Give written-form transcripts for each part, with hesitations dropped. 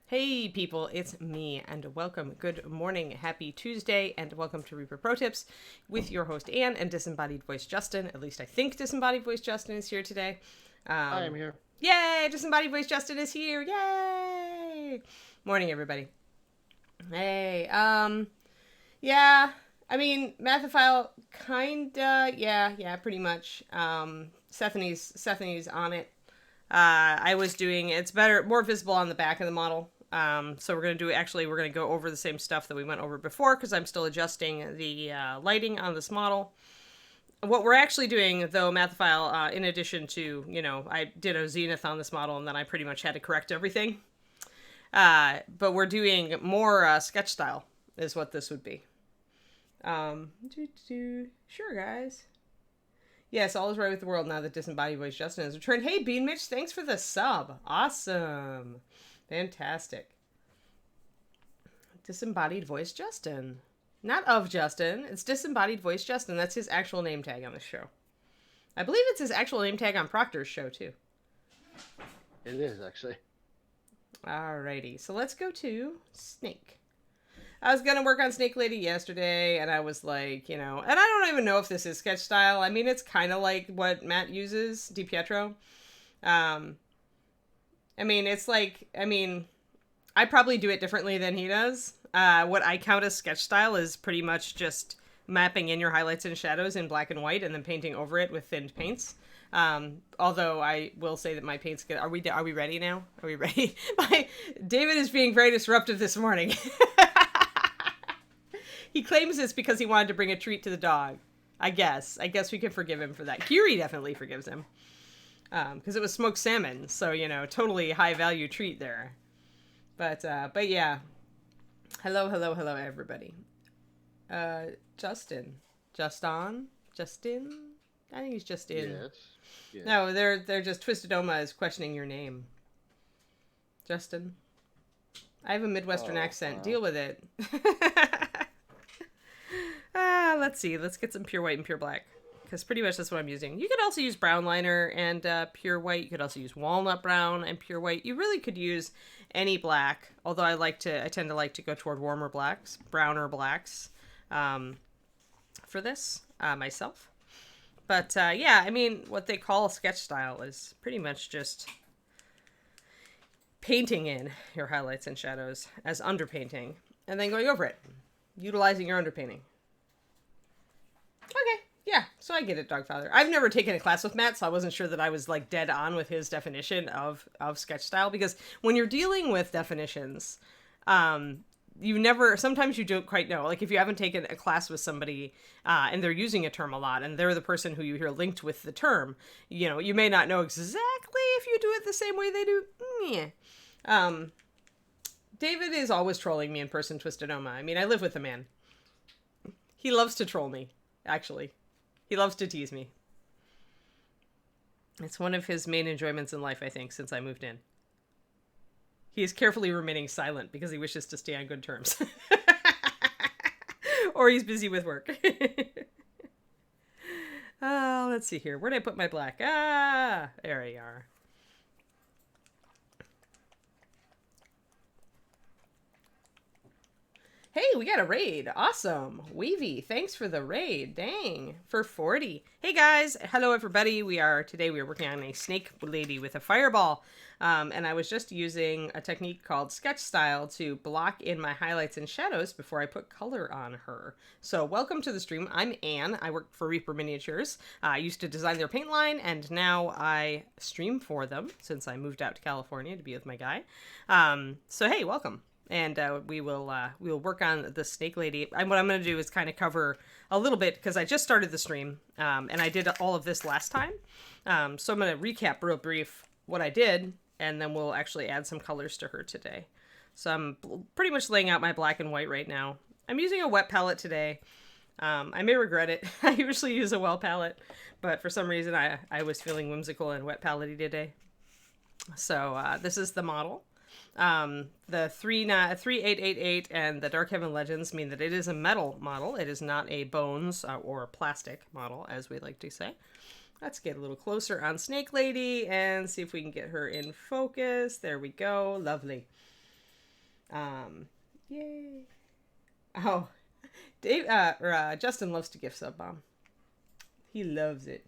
Hey people, it's me and welcome. Good morning, happy Tuesday, and welcome to Reaper Pro Tips with your host Anne and disembodied voice Justin. At least I think disembodied voice Justin is here today. I am here. Yay! Disembodied voice Justin is here. Yay! Morning, everybody. Hey, yeah. I mean, Mathophile, kinda, yeah, pretty much. Sethany's on it. I was doing, it's better, more visible on the back of the model. So we're going to go over the same stuff that we went over before because I'm still adjusting the lighting on this model. What we're actually doing, though, Mathophile, in addition to, I did a zenith on this model and then I pretty much had to correct everything. But we're doing more sketch style is what this would be. Sure, guys. Yes, all is right with the world now that disembodied voice Justin has returned. Hey, Bean Mitch, thanks for the sub. Awesome. Fantastic. Disembodied voice Justin. Not of Justin. It's disembodied voice Justin. That's his actual name tag on the show. I believe it's his actual name tag on Proctor's show, too. It is, actually. Alrighty. So let's go to Snake. I was going to work on Snake Lady yesterday, and I was like, and I don't even know if this is sketch style. I mean, it's kind of like what Matt uses, DiPietro. I probably do it differently than he does. What I count as sketch style is pretty much just mapping in your highlights and shadows in black and white and then painting over it with thinned paints. Although I will say that my paints get, are we ready now? Are we ready? David is being very disruptive this morning. He claims it's because he wanted to bring a treat to the dog. I guess we can forgive him for that. Kiri definitely forgives him. Because it was smoked salmon. So, totally high value treat there. But yeah. Hello, everybody. Justin. Justin? I think he's just in. Yes. No, they're just Twisted Oma is questioning your name. Justin. I have a Midwestern accent. Wow. Deal with it. Let's see. Let's get some pure white and pure black. Because pretty much that's what I'm using. You could also use brown liner and pure white. You could also use walnut brown and pure white. You really could use any black. Although I tend to like to go toward warmer blacks, browner blacks, for this myself. But yeah, I mean, what they call sketch style is pretty much just painting in your highlights and shadows as underpainting, and then going over it, utilizing your underpainting. Okay. Yeah, so I get it, Dogfather. I've never taken a class with Matt, so I wasn't sure that I was like dead on with his definition of sketch style, because when you're dealing with definitions, sometimes you don't quite know. Like if you haven't taken a class with somebody and they're using a term a lot and they're the person who you hear linked with the term, you may not know exactly if you do it the same way they do. David is always trolling me in person, Twisted Oma. I mean, I live with the man. He loves to troll me, actually. He loves to tease me. It's one of his main enjoyments in life, I think, since I moved in. He is carefully remaining silent because he wishes to stay on good terms. Or he's busy with work. Let's see here. Where did I put my black? There you are. Hey, we got a raid. Awesome. Weavy, thanks for the raid. Dang. For 40. Hey guys. Hello everybody. Today we are working on a snake lady with a fireball. And I was just using a technique called sketch style to block in my highlights and shadows before I put color on her. So welcome to the stream. I'm Anne. I work for Reaper Miniatures. I used to design their paint line and now I stream for them since I moved out to California to be with my guy. So hey, welcome. And we will work on the snake lady. And what I'm going to do is kind of cover a little bit because I just started the stream and I did all of this last time. So I'm going to recap real brief what I did, and then we'll actually add some colors to her today. So I'm pretty much laying out my black and white right now. I'm using a wet palette today. I may regret it. I usually use a well palette, but for some reason I was feeling whimsical and wet palette today. So this is the model. The 3888 and the Dark Heaven Legends mean that it is a metal model. It is not a bones or a plastic model, as we like to say. Let's get a little closer on Snake Lady and see if we can get her in focus. There we go. Lovely. Yay. Oh, Justin loves to gift sub bomb. He loves it.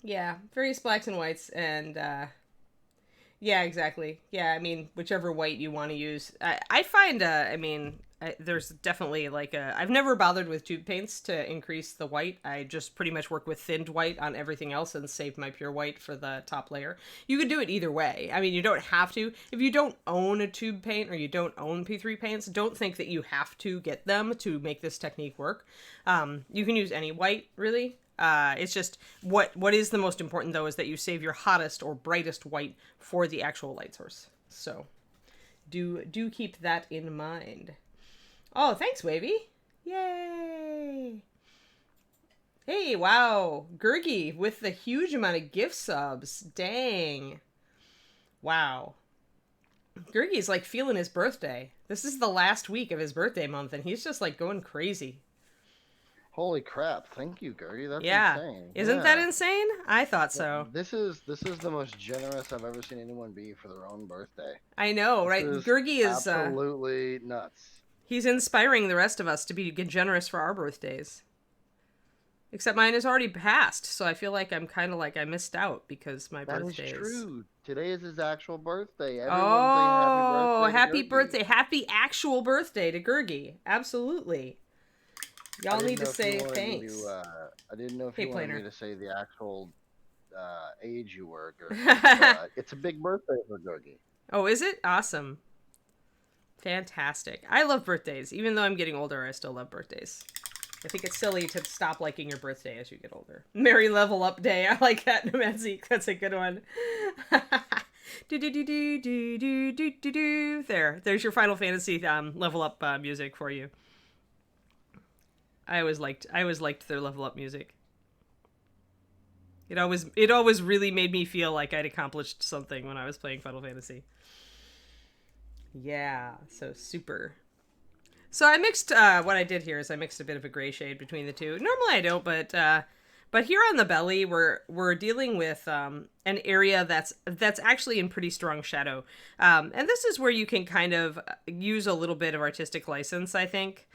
Yeah, various blacks and whites, and yeah, exactly. Yeah, I mean, whichever white you want to use. I find, there's definitely like I've never bothered with tube paints to increase the white. I just pretty much work with thinned white on everything else and save my pure white for the top layer. You can do it either way. I mean, you don't have to. If you don't own a tube paint or you don't own P3 paints, don't think that you have to get them to make this technique work. You can use any white, really. It's just what is the most important though is that you save your hottest or brightest white for the actual light source. So do keep that in mind. Oh, thanks, Wavy. Yay. Hey, wow. Gurgi with the huge amount of gift subs. Dang. Wow. Gurgi's like feeling his birthday. This is the last week of his birthday month and he's just like going crazy. Holy crap! Thank you, Gertie. That's insane. Isn't that insane? I thought so. This is the most generous I've ever seen anyone be for their own birthday. I know, right? Gurgi is absolutely nuts. He's inspiring the rest of us to be generous for our birthdays. Except mine is already passed, so I feel like I'm kind of like I missed out because my birthday is... That is true. Today is his actual birthday. Everyone say happy birthday. Happy actual birthday to Gurgi. Absolutely. Y'all need to say thanks. I didn't know if you wanted me to say the actual age you were, Gurgi. It's a big birthday for Gurgi. Oh, is it? Awesome. Fantastic. I love birthdays. Even though I'm getting older, I still love birthdays. I think it's silly to stop liking your birthday as you get older. Merry level up day. I like that, Nemetzik. That's a good one. There's your Final Fantasy level up music for you. I always liked their level up music. It always really made me feel like I'd accomplished something when I was playing Final Fantasy. Yeah, so super. So I mixed what I did here is I mixed a bit of a gray shade between the two. Normally I don't, but here on the belly we're dealing with an area that's actually in pretty strong shadow. And this is where you can kind of use a little bit of artistic license, I think.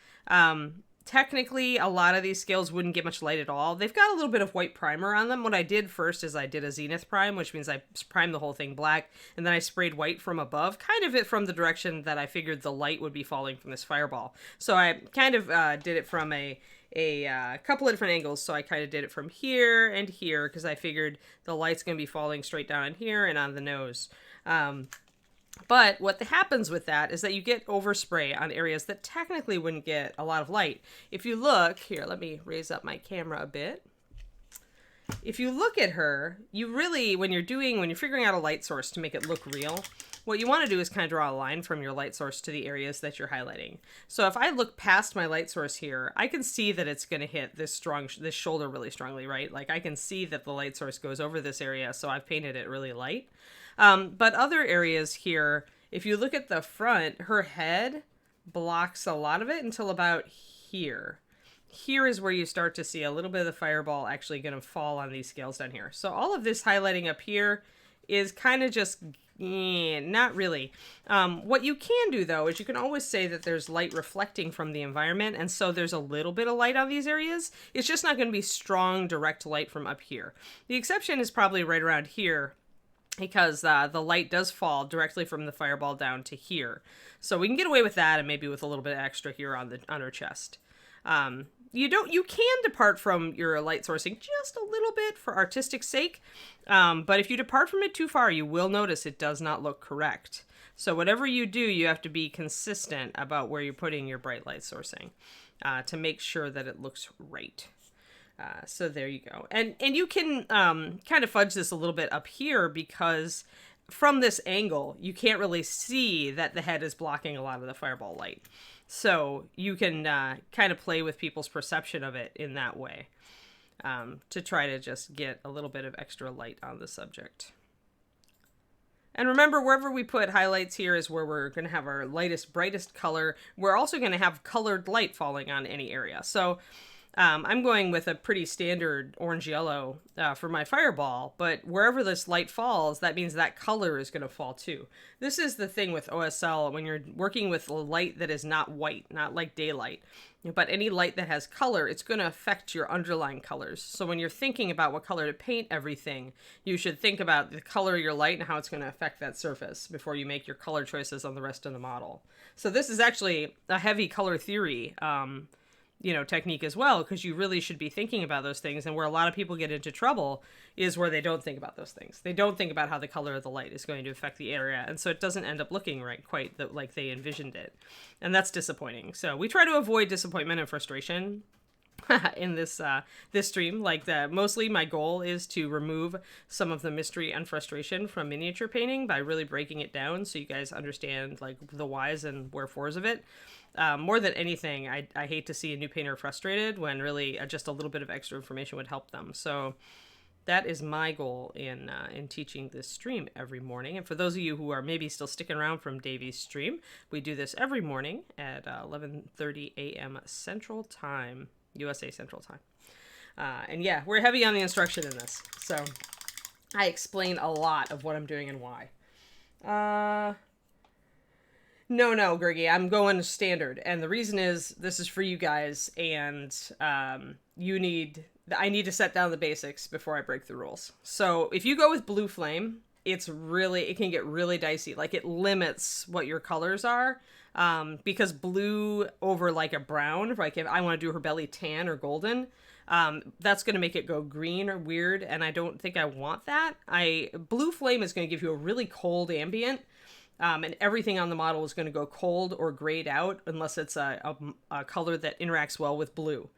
Technically, a lot of these scales wouldn't get much light at all. They've got a little bit of white primer on them. What I did first is I did a zenith prime, which means I primed the whole thing black, and then I sprayed white from above, kind of it from the direction that I figured the light would be falling from this fireball. So I kind of did it from a couple of different angles. So I kind of did it from here and here, because I figured the light's going to be falling straight down in here and on the nose. But what happens with that is that you get overspray on areas that technically wouldn't get a lot of light. If you look, here, let me raise up my camera a bit. If you look at her, you really, when you're figuring out a light source to make it look real, what you want to do is kind of draw a line from your light source to the areas that you're highlighting. So if I look past my light source here, I can see that it's going to hit this shoulder really strongly, right? Like I can see that the light source goes over this area, so I've painted it really light. But other areas here, if you look at the front, her head blocks a lot of it until about here. Here is where you start to see a little bit of the fireball actually going to fall on these scales down here. So all of this highlighting up here is kind of just, not really. What you can do though, is you can always say that there's light reflecting from the environment. And so there's a little bit of light on these areas. It's just not going to be strong direct light from up here. The exception is probably right around here, because the light does fall directly from the fireball down to here. So we can get away with that, and maybe with a little bit extra here on her chest. You can depart from your light sourcing just a little bit for artistic sake, but if you depart from it too far, you will notice it does not look correct. So whatever you do, you have to be consistent about where you're putting your bright light sourcing to make sure that it looks right. So there you go. And you can kind of fudge this a little bit up here, because from this angle, you can't really see that the head is blocking a lot of the fireball light. So you can kind of play with people's perception of it in that way to try to just get a little bit of extra light on the subject. And remember, wherever we put highlights here is where we're going to have our lightest, brightest color. We're also going to have colored light falling on any area. So I'm going with a pretty standard orange yellow for my fireball, but wherever this light falls, that means that color is going to fall too. This is the thing with OSL when you're working with light that is not white, not like daylight, but any light that has color, it's going to affect your underlying colors. So when you're thinking about what color to paint everything, you should think about the color of your light and how it's going to affect that surface before you make your color choices on the rest of the model. So this is actually a heavy color theory technique as well, because you really should be thinking about those things. And where a lot of people get into trouble is where they don't think about those things. They don't think about how the color of the light is going to affect the area. And so it doesn't end up looking right quite like they envisioned it. And that's disappointing. So we try to avoid disappointment and frustration in this stream. Mostly my goal is to remove some of the mystery and frustration from miniature painting by really breaking it down so you guys understand like the whys and wherefores of it. More than anything, I hate to see a new painter frustrated when really just a little bit of extra information would help them. So that is my goal in teaching this stream every morning. And for those of you who are maybe still sticking around from Davey's stream, we do this every morning at 11:30 a.m. Central Time, USA Central Time. And yeah, we're heavy on the instruction in this. So I explain a lot of what I'm doing and why. No, Gergie, I'm going standard. And the reason is this is for you guys, and I need to set down the basics before I break the rules. So if you go with blue flame, it can get really dicey. Like it limits what your colors are. Because blue over like a brown, like if I want to do her belly tan or golden, that's going to make it go green or weird. And I don't think I want that. Blue flame is going to give you a really cold ambient. And everything on the model is going to go cold or grayed out unless it's a color that interacts well with blue.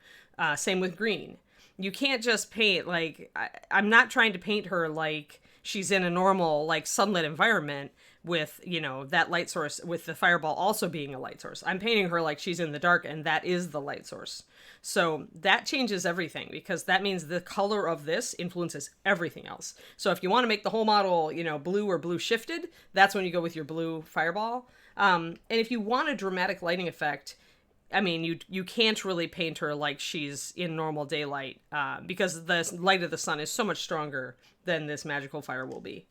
Same with green. You can't just paint I'm not trying to paint her like she's in a normal like sunlit environment with, that light source, with the fireball also being a light source. I'm painting her like she's in the dark, and that is the light source. So that changes everything, because that means the color of this influences everything else. So if you want to make the whole model, blue or blue shifted, that's when you go with your blue fireball. And if you want a dramatic lighting effect, I mean, you can't really paint her like she's in normal daylight, because the light of the sun is so much stronger than this magical fire will be.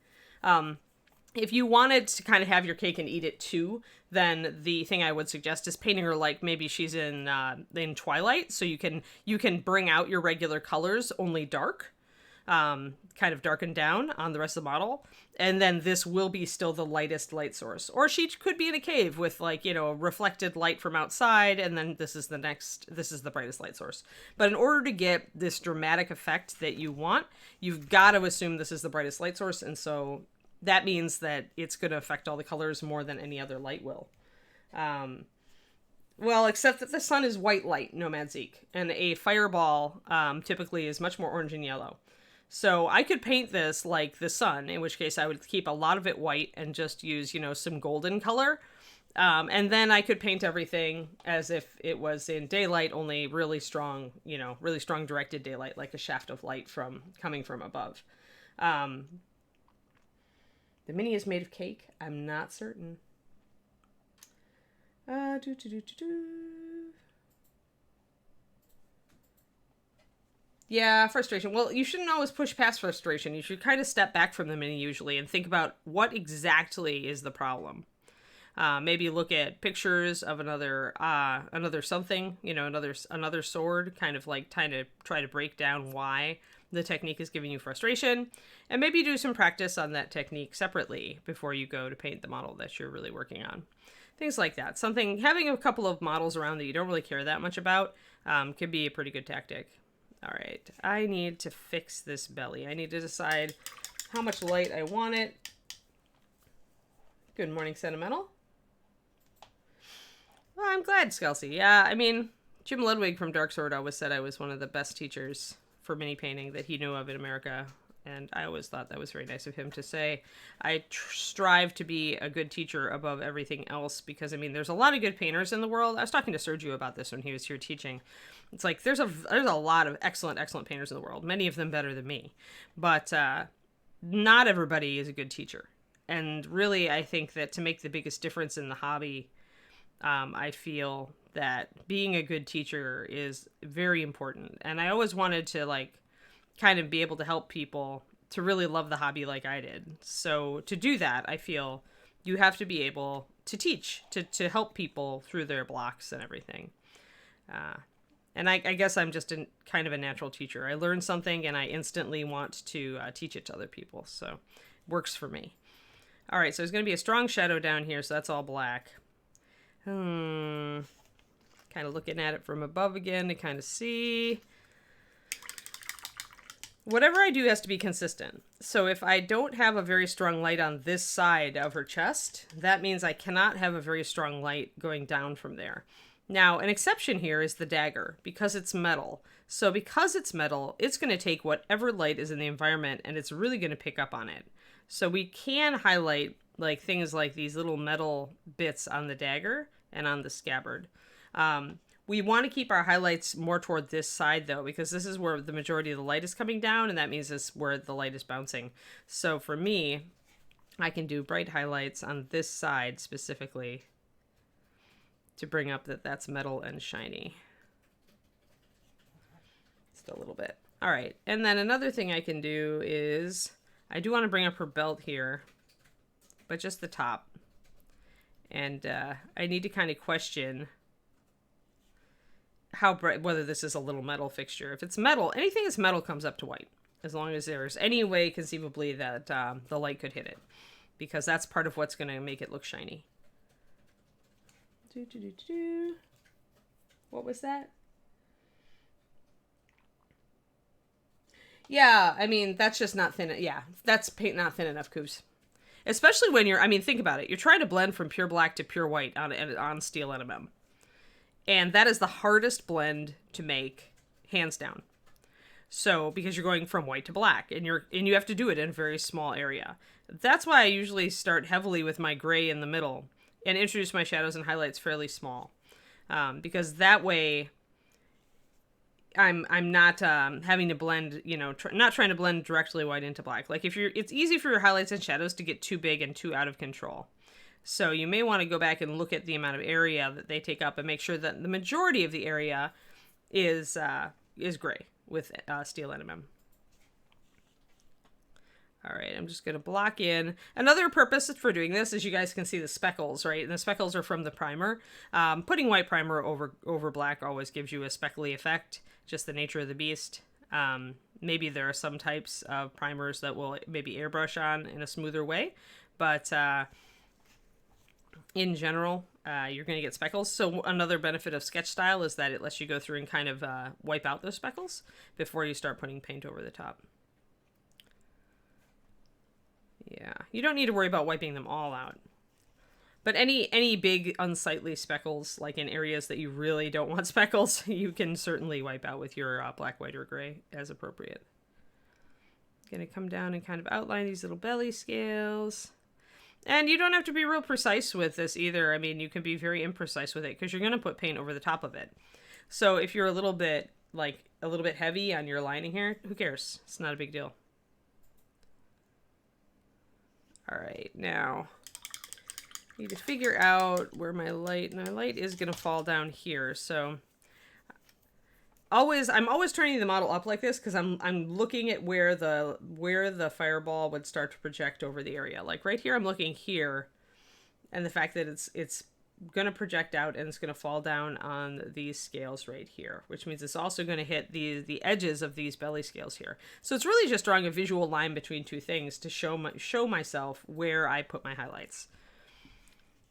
If you wanted to kind of have your cake and eat it too, then the thing I would suggest is painting her like maybe she's in twilight, so you can bring out your regular colors, only dark, kind of darken down on the rest of the model, and then this will be still the lightest light source. Or she could be in a cave with reflected light from outside, and then this is the brightest light source. But in order to get this dramatic effect that you want, you've got to assume this is the brightest light source, and so that means that it's going to affect all the colors more than any other light will. Well, except that the sun is white light, Nomad Zeke, and a fireball typically is much more orange and yellow. So I could paint this like the sun, in which case I would keep a lot of it white and just use, some golden color. And then I could paint everything as if it was in daylight, only really strong directed daylight, like a shaft of light coming from above. The mini is made of cake. I'm not certain. Yeah, frustration. Well, you shouldn't always push past frustration. You should kind of step back from the mini usually and think about what exactly is the problem. Maybe look at pictures of another something, another sword, kind of like trying to try to break down why the technique is giving you frustration, and maybe do some practice on that technique separately before you go to paint the model that you're really working on. Things like that. Having a couple of models around that you don't really care that much about could be a pretty good tactic. All right, I need to fix this belly. I need to decide how much light I want it. Good morning, Sentimental. Well, I'm glad, Skelsey. Yeah, I mean, Jim Ludwig from Dark Sword always said I was one of the best teachers for mini painting that he knew of in America, and I always thought that was very nice of him to say. I strive to be a good teacher above everything else, because I mean, there's a lot of good painters in the world. I was talking to Sergio about this when he was here teaching. It's like there's a lot of excellent painters in the world, many of them better than me, but not everybody is a good teacher. And really, I think that to make the biggest difference in the hobby, I feel that being a good teacher is very important. And I always wanted to like kind of be able to help people to really love the hobby like I did. So to do that, I feel you have to be able to teach, to help people through their blocks and everything. And I guess I'm just kind of a natural teacher. I learn something and I instantly want to teach it to other people. So it works for me. All right, so there's going to be a strong shadow down here, so that's all black. Kind of looking at it from above again to kind of see. Whatever I do has to be consistent. So if I don't have a very strong light on this side of her chest, that means I cannot have a very strong light going down from there. Now, an exception here is the dagger, because it's metal. So because it's metal, it's going to take whatever light is in the environment, and it's really going to pick up on it. So we can highlight like things like these little metal bits on the dagger and on the scabbard. We want to keep our highlights more toward this side, though, because this is where the majority of the light is coming down, and that means this is where the light is bouncing. So for me, I can do bright highlights on this side specifically to bring up that that's metal and shiny. Just a little bit. All right, and then another thing I can do is I do want to bring up her belt here, but just the top. And I need to kind of question how bright, whether this is a little metal fixture. If it's metal, anything that's metal comes up to white, as long as there's any way conceivably that the light could hit it, because that's part of what's going to make it look shiny. What was that? Yeah, I mean, that's just not thin. Yeah, that's paint not thin enough, Coops. Especially when you're, I mean, think about it. You're trying to blend from pure black to pure white on steel NMM. And that is the hardest blend to make, hands down. So, because you're going from white to black, and you have to do it in a very small area. That's why I usually start heavily with my gray in the middle and introduce my shadows and highlights fairly small. Because that way I'm not having to blend, not trying to blend directly white into black. Like it's easy for your highlights and shadows to get too big and too out of control. So you may want to go back and look at the amount of area that they take up and make sure that the majority of the area is gray with steel NMM. All right, I'm just going to block in. Another purpose for doing this is you guys can see the speckles, right? And the speckles are from the primer. Putting white primer over black always gives you a speckly effect, just the nature of the beast. Maybe there are some types of primers that will maybe airbrush on in a smoother way, but in general, you're going to get speckles. So another benefit of sketch style is that it lets you go through and kind of wipe out those speckles before you start putting paint over the top. Yeah, you don't need to worry about wiping them all out. But any big unsightly speckles, like in areas that you really don't want speckles, you can certainly wipe out with your black, white, or gray as appropriate. Gonna come down and kind of outline these little belly scales. And you don't have to be real precise with this either. I mean, you can be very imprecise with it because you're gonna put paint over the top of it. So if you're a little bit heavy on your lining here, who cares? It's not a big deal. All right, now I need to figure out where my light is going to fall down here. So I'm always turning the model up like this because I'm looking at where the fireball would start to project over the area. Like right here, I'm looking here, and the fact that it's going to project out and it's going to fall down on these scales right here, which means it's also going to hit the edges of these belly scales here. So it's really just drawing a visual line between two things to show myself where I put my highlights.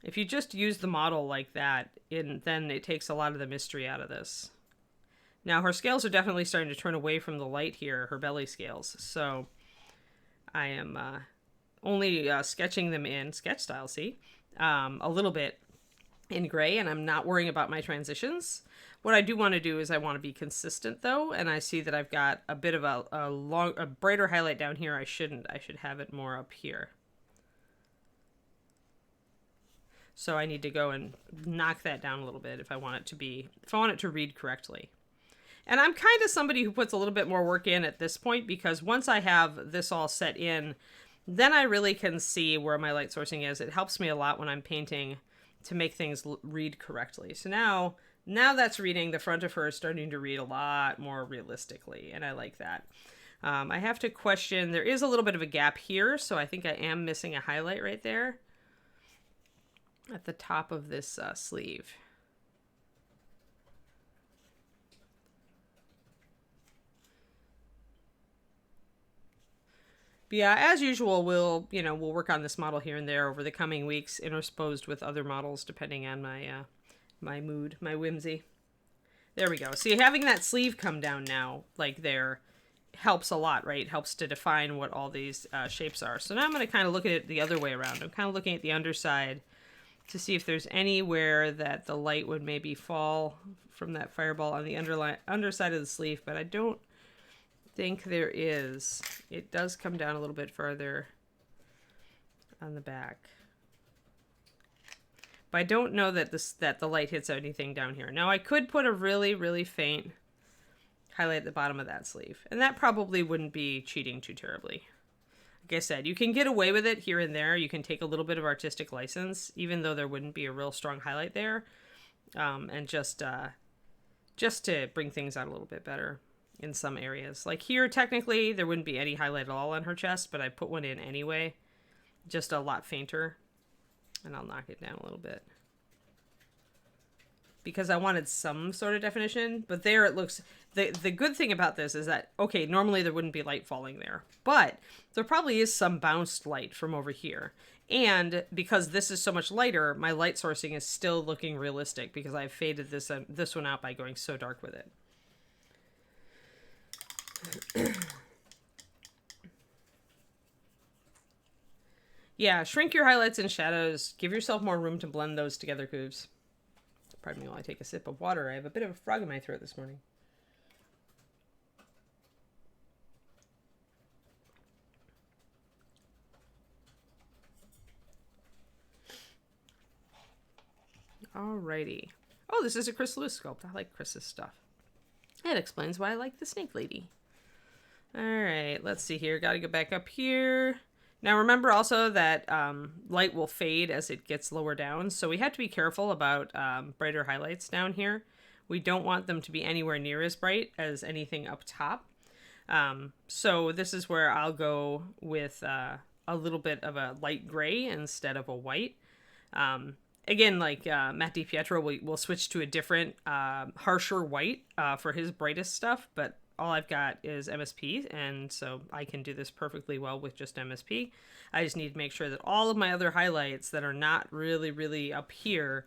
If you just use the model like that, then it takes a lot of the mystery out of this. Now her scales are definitely starting to turn away from the light here, her belly scales. So I am only sketching them in sketch style, see? A little bit in gray, and I'm not worrying about my transitions. What I do want to do is I want to be consistent though, and I see that I've got a bit of a brighter highlight down here. I should have it more up here. So I need to go and knock that down a little bit if I want it to read correctly. And I'm kind of somebody who puts a little bit more work in at this point, because once I have this all set in, then I really can see where my light sourcing is. It helps me a lot when I'm painting to make things read correctly. So now that's reading. The front of her is starting to read a lot more realistically, and I like that. I have to question, there is a little bit of a gap here, so I think I am missing a highlight right there at the top of this sleeve. But yeah, as usual, we'll work on this model here and there over the coming weeks, intersposed with other models depending on my mood, my whimsy. There we go. See, having that sleeve come down now, like there, helps a lot, right? Helps to define what all these shapes are. So now I'm going to kind of look at it the other way around. I'm kind of looking at the underside to see if there's anywhere that the light would maybe fall from that fireball on the underside of the sleeve, but I don't think there is. It does come down a little bit further on the back, but I don't know that the light hits anything down here. Now I could put a really, really faint highlight at the bottom of that sleeve, and that probably wouldn't be cheating too terribly. Like I said, you can get away with it here and there. You can take a little bit of artistic license, even though there wouldn't be a real strong highlight there, and just to bring things out a little bit better in some areas. Like here, technically, there wouldn't be any highlight at all on her chest, but I put one in anyway, just a lot fainter, and I'll knock it down a little bit because I wanted some sort of definition. But there it looks, the good thing about this is that, okay, normally there wouldn't be light falling there, but there probably is some bounced light from over here. And because this is so much lighter, my light sourcing is still looking realistic because I've faded this one out by going so dark with it. Yeah, shrink your highlights and shadows. Give yourself more room to blend those together, Coobs. Pardon me while I take a sip of water. I have a bit of a frog in my throat this morning. Alrighty. Oh, this is a Chris Lewis sculpt. I like Chris's stuff. That explains why I like the Snake Lady. Alright, let's see here. Gotta go back up here. Now remember also that light will fade as it gets lower down, so we have to be careful about brighter highlights down here. We don't want them to be anywhere near as bright as anything up top. So this is where I'll go with a little bit of a light gray instead of a white. Again, like Matt DiPietro will switch to a different, harsher white for his brightest stuff, but all I've got is MSP, and so I can do this perfectly well with just MSP. I just need to make sure that all of my other highlights that are not really, really up here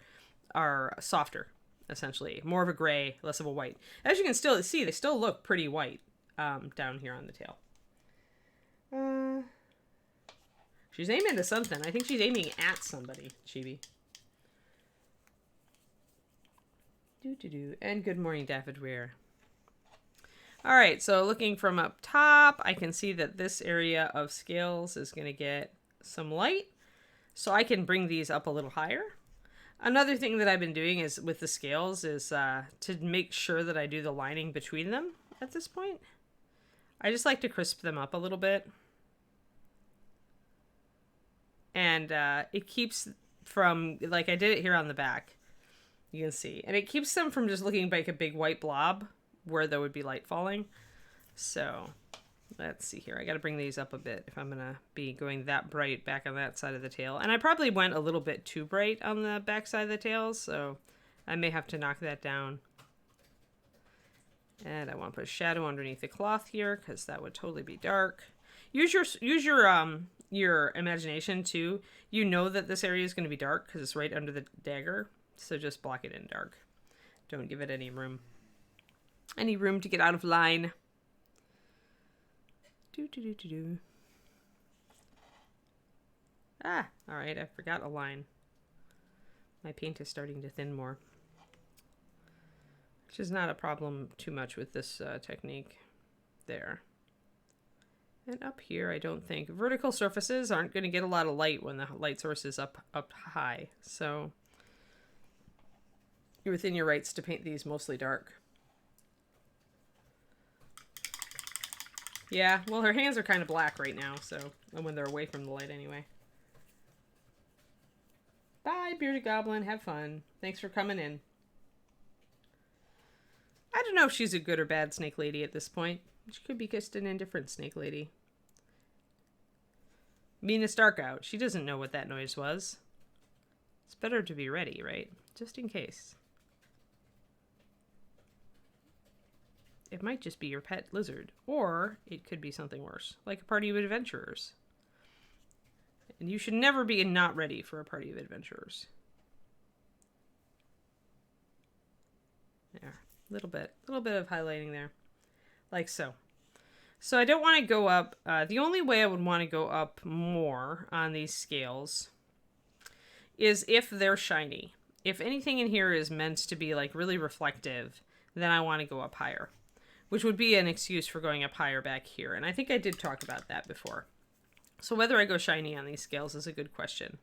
are softer, essentially. More of a gray, less of a white. As you can still see, they still look pretty white down here on the tail. She's aiming to something. I think she's aiming at somebody, Chibi. And good morning, David Weir. All right, so looking from up top, I can see that this area of scales is going to get some light, so I can bring these up a little higher. Another thing that I've been doing is with the scales is to make sure that I do the lining between them at this point. I just like to crisp them up a little bit. And it keeps from, like I did it here on the back, you can see. And it keeps them from just looking like a big white blob where there would be light falling. So let's see here. I got to bring these up a bit if I'm going to be going that bright back on that side of the tail. And I probably went a little bit too bright on the back side of the tail, so I may have to knock that down. And I want to put a shadow underneath the cloth here because that would totally be dark. Use your imagination too. You know that this area is going to be dark because it's right under the dagger, so just block it in dark. Don't give it any room. Any room to get out of line. Ah, all right, I forgot a line. My paint is starting to thin more, which is not a problem too much with this technique. There. And up here, I don't think. Vertical surfaces aren't going to get a lot of light when the light source is up high, so you're within your rights to paint these mostly dark. Yeah, well, her hands are kind of black right now, so, and when they're away from the light anyway. Bye, Bearded Goblin. Have fun. Thanks for coming in. I don't know if she's a good or bad snake lady at this point. She could be just an indifferent snake lady. I mean, it's dark out. She doesn't know what that noise was. It's better to be ready, right? Just in case. It might just be your pet lizard. Or it could be something worse, like a party of adventurers. And you should never be not ready for a party of adventurers. There. Little bit of highlighting there. Like so. So I don't want to go up. The only way I would want to go up more on these scales is if they're shiny. If anything in here is meant to be like really reflective, then I want to go up higher, which would be an excuse for going up higher back here. And I think I did talk about that before. So whether I go shiny on these scales is a good question.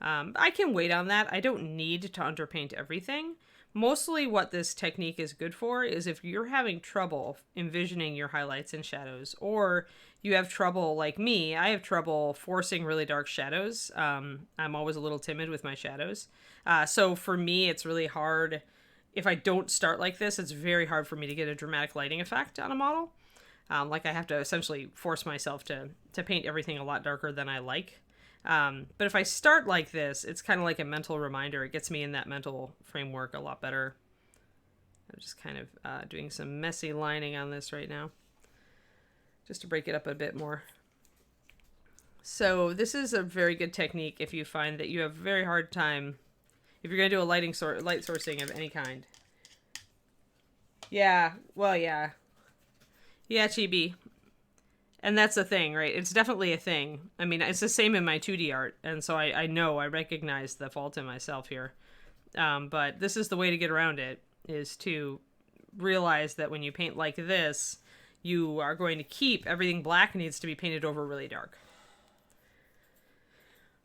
I can wait on that. I don't need to underpaint everything. Mostly what this technique is good for is if you're having trouble envisioning your highlights and shadows, or you have trouble, like me, I have trouble forcing really dark shadows. I'm always a little timid with my shadows. So for me, it's really hard. If I don't start like this, it's very hard for me to get a dramatic lighting effect on a model. Like I have to essentially force myself to paint everything a lot darker than I like. But if I start like this, it's kind of like a mental reminder. It gets me in that mental framework a lot better. I'm just kind of doing some messy lining on this right now, just to break it up a bit more. So this is a very good technique if you find that you have a very hard time, if you're going to do a light sourcing of any kind. Yeah, well, yeah. Yeah, Chibi. And that's a thing, right? It's definitely a thing. I mean, it's the same in my 2D art, and so I know, I recognize the fault in myself here. But this is the way to get around it, is to realize that when you paint like this, you are going to keep everything black needs to be painted over really dark.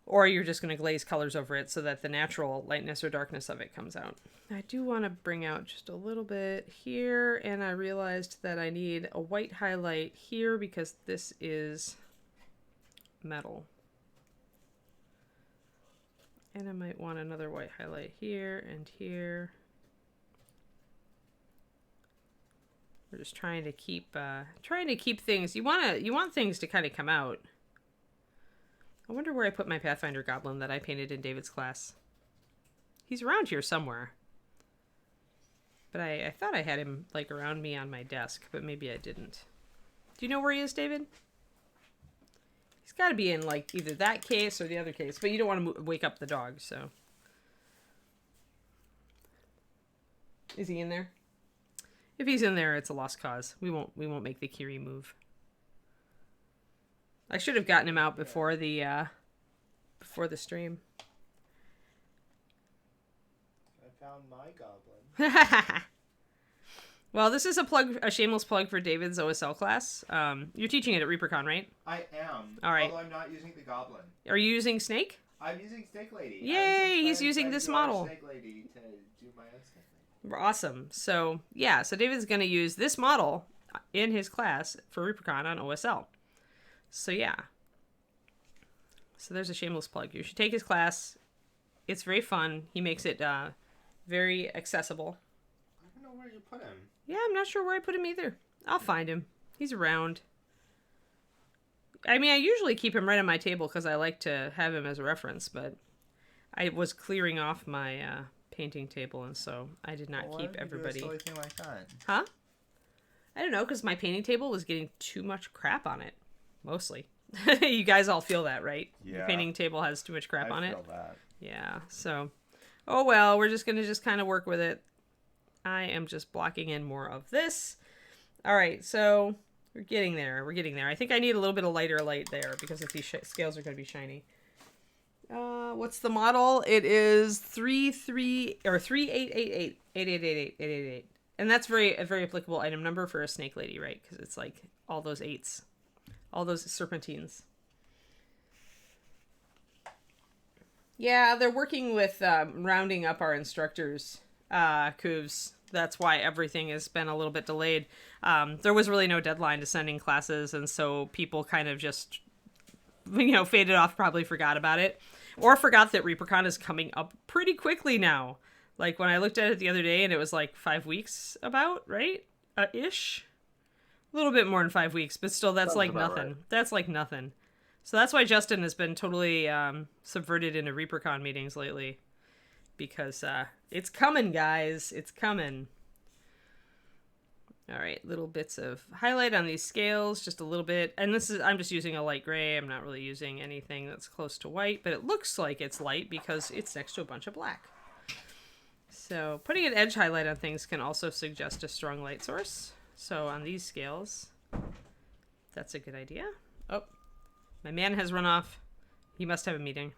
Or you're just going to glaze colors over it so that the natural lightness or darkness of it comes out. I do want to bring out just a little bit here, and I realized that I need a white highlight here because this is metal. And I might want another white highlight here and here. We're just trying to keep things. You want things to kind of come out. I wonder where I put my Pathfinder Goblin that I painted in David's class. He's around here somewhere. But I thought I had him like around me on my desk, but maybe I didn't. Do you know where he is, David? He's got to be in like either that case or the other case, but you don't want to wake up the dog, so. Is he in there? If he's in there, it's a lost cause. We won't make the Kiri move. I should have gotten him out before the stream. I found my goblin. Well, this is a shameless plug for David's OSL class. You're teaching it at ReaperCon, right? I am. All right. Although I'm not using the goblin. Are you using Snake? I'm using Snake Lady. Yay! He's using this model. Snake Lady to do my own Snake Lady. Awesome. So yeah, so David's going to use this model in his class for ReaperCon on OSL. So yeah. So there's a shameless plug. You should take his class. It's very fun. He makes it very accessible. I don't know where you put him. Yeah, I'm not sure where I put him either. I'll find him. He's around. I mean, I usually keep him right on my table because I like to have him as a reference, but I was clearing off my painting table, and so I did not keep everybody. Why would you do a silly thing like that? Huh? I don't know, because my painting table was getting too much crap on it. Mostly. You guys all feel that, right? Yeah. The painting table has too much crap on it. I feel that. Yeah, so. Oh well, we're just going to kind of work with it. I am just blocking in more of this. All right, so we're getting there. I think I need a little bit of lighter light there because if these scales are going to be shiny. What's the model? It is 3888. And that's a very applicable item number for a snake lady, right? Because it's like all those eights. All those serpentines. Yeah, they're working with rounding up our instructors, Coos. That's why everything has been a little bit delayed. There was really no deadline to sending classes, and so people kind of just, faded off, probably forgot about it. Or forgot that ReaperCon is coming up pretty quickly now. Like when I looked at it the other day and it was like 5 weeks about, right? Ish. A little bit more than 5 weeks, but still that's like nothing. Right. That's like nothing. So that's why Justin has been totally subverted into ReaperCon meetings lately. Because it's coming, guys. It's coming. All right, little bits of highlight on these scales, just a little bit. And I'm just using a light gray. I'm not really using anything that's close to white, but it looks like it's light because it's next to a bunch of black. So putting an edge highlight on things can also suggest a strong light source. So on these scales, that's a good idea. Oh, my man has run off. He must have a meeting.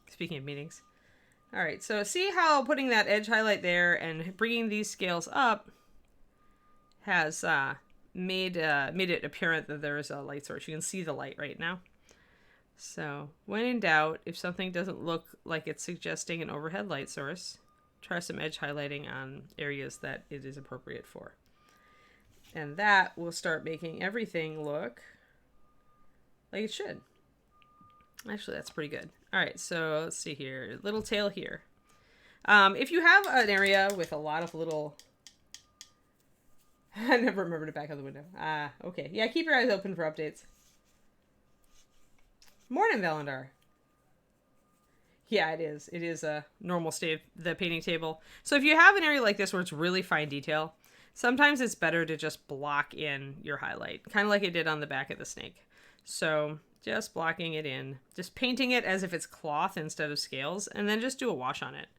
Speaking of meetings. All right, so see how putting that edge highlight there and bringing these scales up has made it apparent that there is a light source. You can see the light right now. So when in doubt, if something doesn't look like it's suggesting an overhead light source, try some edge highlighting on areas that it is appropriate for. And that will start making everything look like it should. Actually, that's pretty good. All right, so let's see here. Little tail here. If you have an area with a lot of little... I never remembered to back out the window. Okay. Yeah, keep your eyes open for updates. Morning, Valandar. Yeah, it is. It is a normal state of the painting table. So if you have an area like this where it's really fine detail, sometimes it's better to just block in your highlight, kind of like I did on the back of the snake. So just blocking it in, just painting it as if it's cloth instead of scales, and then just do a wash on it.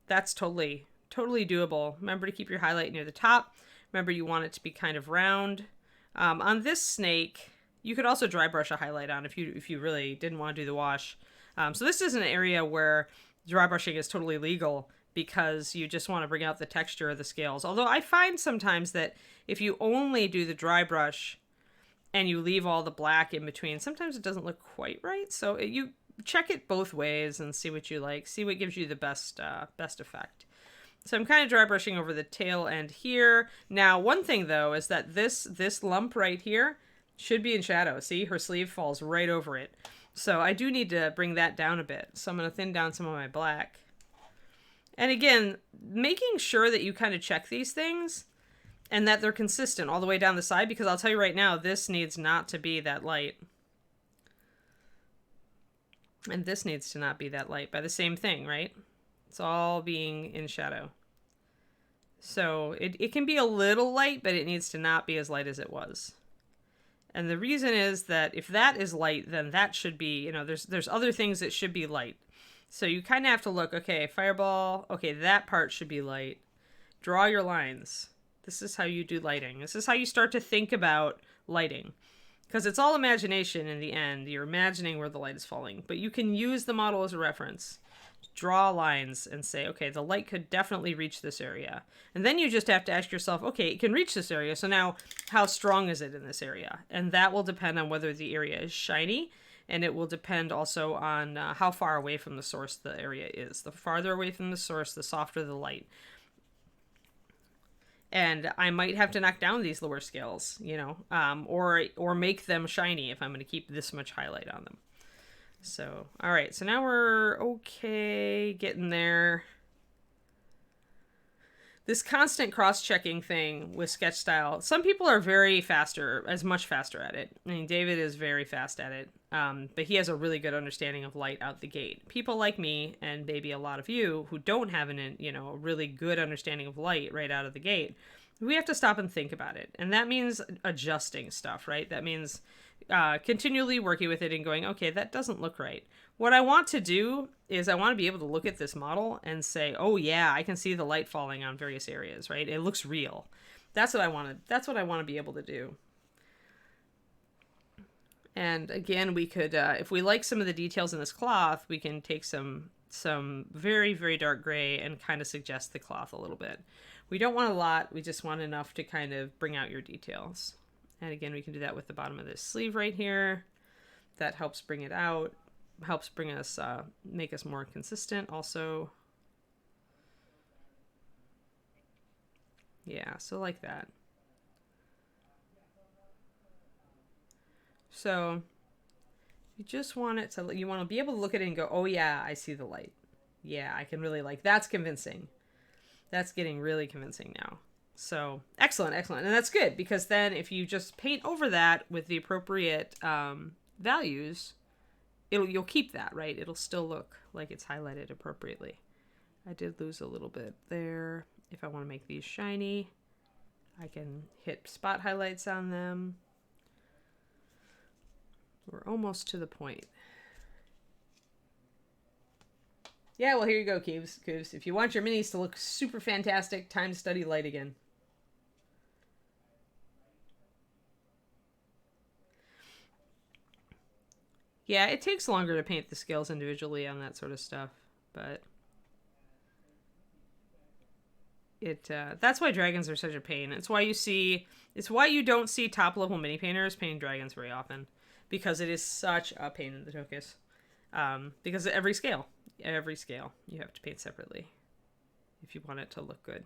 That's totally doable. Remember to keep your highlight near the top. Remember you want it to be kind of round. On this snake, you could also dry brush a highlight on if you really didn't want to do the wash. So this is an area where dry brushing is totally legal because you just want to bring out the texture of the scales. Although I find sometimes that if you only do the dry brush and you leave all the black in between, sometimes it doesn't look quite right. So you check it both ways and see what you like. See what gives you the best effect. So I'm kind of dry brushing over the tail end here. Now, one thing though is that this lump right here should be in shadow. See, her sleeve falls right over it. So I do need to bring that down a bit. So I'm going to thin down some of my black. And again, making sure that you kind of check these things and that they're consistent all the way down the side, because I'll tell you right now, this needs not to be that light. And this needs to not be that light by the same thing, right? It's all being in shadow. So it can be a little light, but it needs to not be as light as it was. And the reason is that if that is light, then that should be, you know, there's other things that should be light. So you kind of have to look, okay, fireball, okay, that part should be light. Draw your lines. This is how you do lighting. This is how you start to think about lighting. Because it's all imagination in the end. You're imagining where the light is falling. But you can use the model as a reference. Draw lines and say, okay, the light could definitely reach this area. And then you just have to ask yourself, okay, it can reach this area. So now how strong is it in this area? And that will depend on whether the area is shiny. And it will depend also on how far away from the source the area is. The farther away from the source, the softer the light. And I might have to knock down these lower scales, you know, or make them shiny if I'm going to keep this much highlight on them. So, all right, so now we're okay, getting there. This constant cross-checking thing with sketch style, some people are much faster at it. I mean, David is very fast at it, but he has a really good understanding of light out the gate. People like me, and maybe a lot of you, who don't have a really good understanding of light right out of the gate, we have to stop and think about it. And that means adjusting stuff, right? That means continually working with it and going, okay, that doesn't look right. What I want to do is I want to be able to look at this model and say, oh yeah, I can see the light falling on various areas, right? It looks real. That's what I want to be able to do. And again, we could, if we like some of the details in this cloth, we can take some very, very dark gray and kind of suggest the cloth a little bit. We don't want a lot. We just want enough to kind of bring out your details. And again, we can do that with the bottom of this sleeve right here. That helps bring it out, helps bring us, make us more consistent also. Yeah, so like that. So You just want it to, you want to be able to look at it and go, oh yeah, I see the light. Yeah, I can really that's convincing. That's getting really convincing now. So excellent. And that's good, because then if you just paint over that with the appropriate values, you'll keep that, right? It'll still look like it's highlighted appropriately. I did lose a little bit there. If I want to make these shiny, I can hit spot highlights on them. We're almost to the point. Yeah, well, here you go, Cubes. If you want your minis to look super fantastic, time to study light again. Yeah, it takes longer to paint the scales individually on that sort of stuff, but that's why dragons are such a pain. It's why you don't see top level mini painters painting dragons very often, because it is such a pain in the tuchus. Because every scale you have to paint separately if you want it to look good.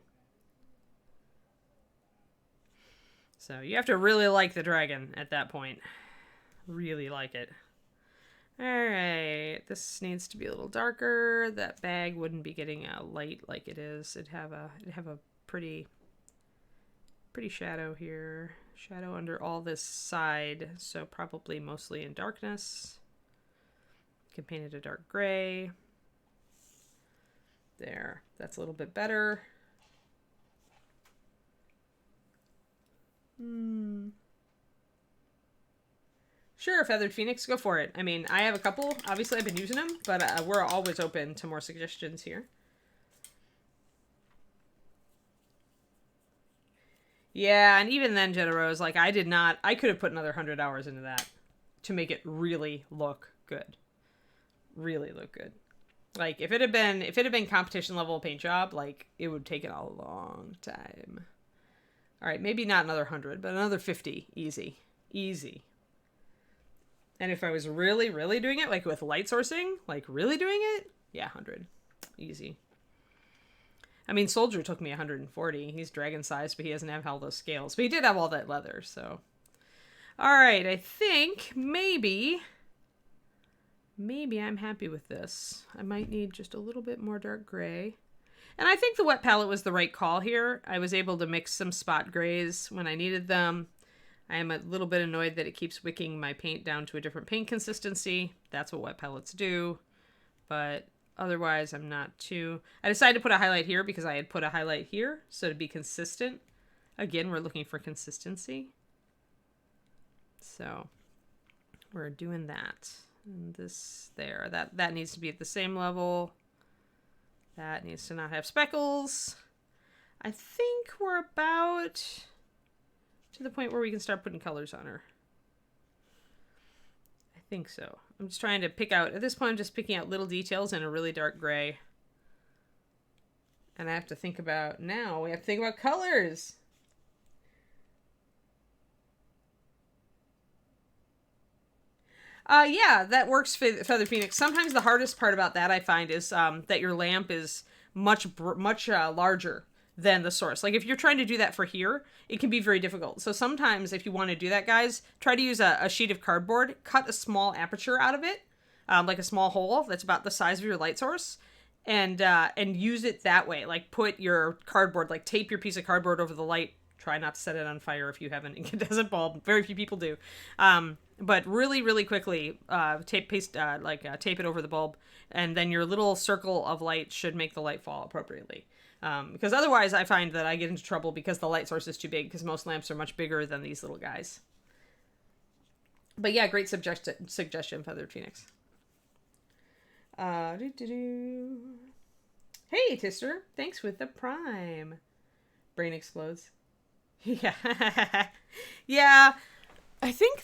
So you have to really like the dragon at that point. Really like it. Alright, this needs to be a little darker. That bag wouldn't be getting a light like it is. It'd have a pretty shadow here. Shadow under all this side, so probably mostly in darkness. You can paint it a dark gray. There, that's a little bit better. Sure, Feathered Phoenix, go for it. I mean, I have a couple. Obviously, I've been using them, but we're always open to more suggestions here. Yeah, and even then, Jetta Rose, like, I could have put another 100 hours into that to make it really look good. Really look good. Like, if it had been competition level paint job, like, it would take it a long time. All right, maybe not another 100, but another 50. Easy. And if I was really, really doing it, like with light sourcing, like really doing it, yeah, 100. Easy. I mean, Soldier took me 140. He's dragon sized, but he doesn't have all those scales. But he did have all that leather, so. All right, I think maybe I'm happy with this. I might need just a little bit more dark gray. And I think the wet palette was the right call here. I was able to mix some spot grays when I needed them. I am a little bit annoyed that it keeps wicking my paint down to a different paint consistency. That's what wet palettes do. But otherwise, I'm not too... I decided to put a highlight here because I had put a highlight here. So to be consistent. Again, we're looking for consistency. So we're doing that. And this there. That needs to be at the same level. That needs to not have speckles. I think we're about... to the point where we can start putting colors on her. I think so. I'm just trying to pick out, at this point I'm just picking out little details in a really dark gray. And I have to think about, now we have to think about colors. Yeah, that works for Feather Phoenix. Sometimes the hardest part about that I find is that your lamp is much larger than the source. Like if you're trying to do that for here, it can be very difficult. So sometimes if you want to do that, guys, try to use a sheet of cardboard, cut a small aperture out of it, like a small hole that's about the size of your light source, and use it that way. Like put your cardboard, like tape your piece of cardboard over the light. Try not to set it on fire if you haven't. It doesn't bulb. Very few people do. But really, really quickly, tape it over the bulb, and then your little circle of light should make the light fall appropriately. Because otherwise I find that I get into trouble because the light source is too big, because most lamps are much bigger than these little guys. But yeah, great suggestion, Feathered Phoenix. Hey, Tister, thanks with the Prime. Brain explodes. Yeah. Yeah. I think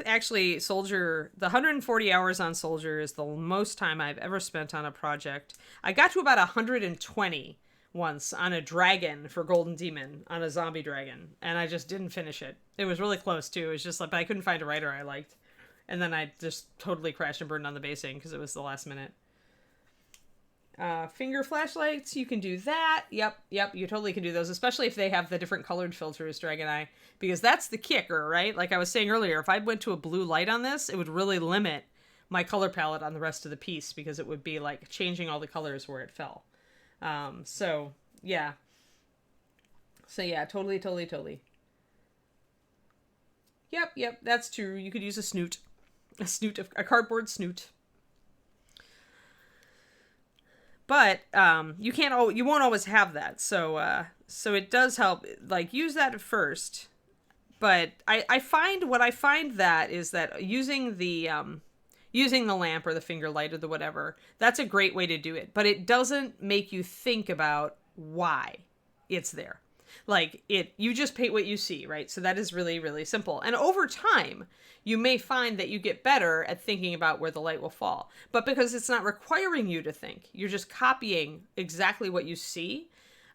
actually Soldier, the 140 hours on Soldier is the most time I've ever spent on a project. I got to about 120 once on a dragon for Golden Demon, on a zombie dragon, and I just didn't finish it. It was really close too. It was just like, but I couldn't find a writer I liked. And then I just totally crashed and burned on the basing because it was the last minute. Finger flashlights, you can do that. Yep, you totally can do those, especially if they have the different colored filters, Dragon Eye, because that's the kicker, right? Like I was saying earlier, if I went to a blue light on this, it would really limit my color palette on the rest of the piece because it would be like changing all the colors where it fell. So yeah. So yeah, totally. Yep, that's true. You could use a snoot. A cardboard snoot. But you won't always have that. So it does help, like, use that first. But I find that is that using the lamp or the finger light or the whatever, that's a great way to do it. But it doesn't make you think about why it's there. Like, you just paint what you see, right? So that is really, really simple. And over time, you may find that you get better at thinking about where the light will fall. But because it's not requiring you to think, you're just copying exactly what you see,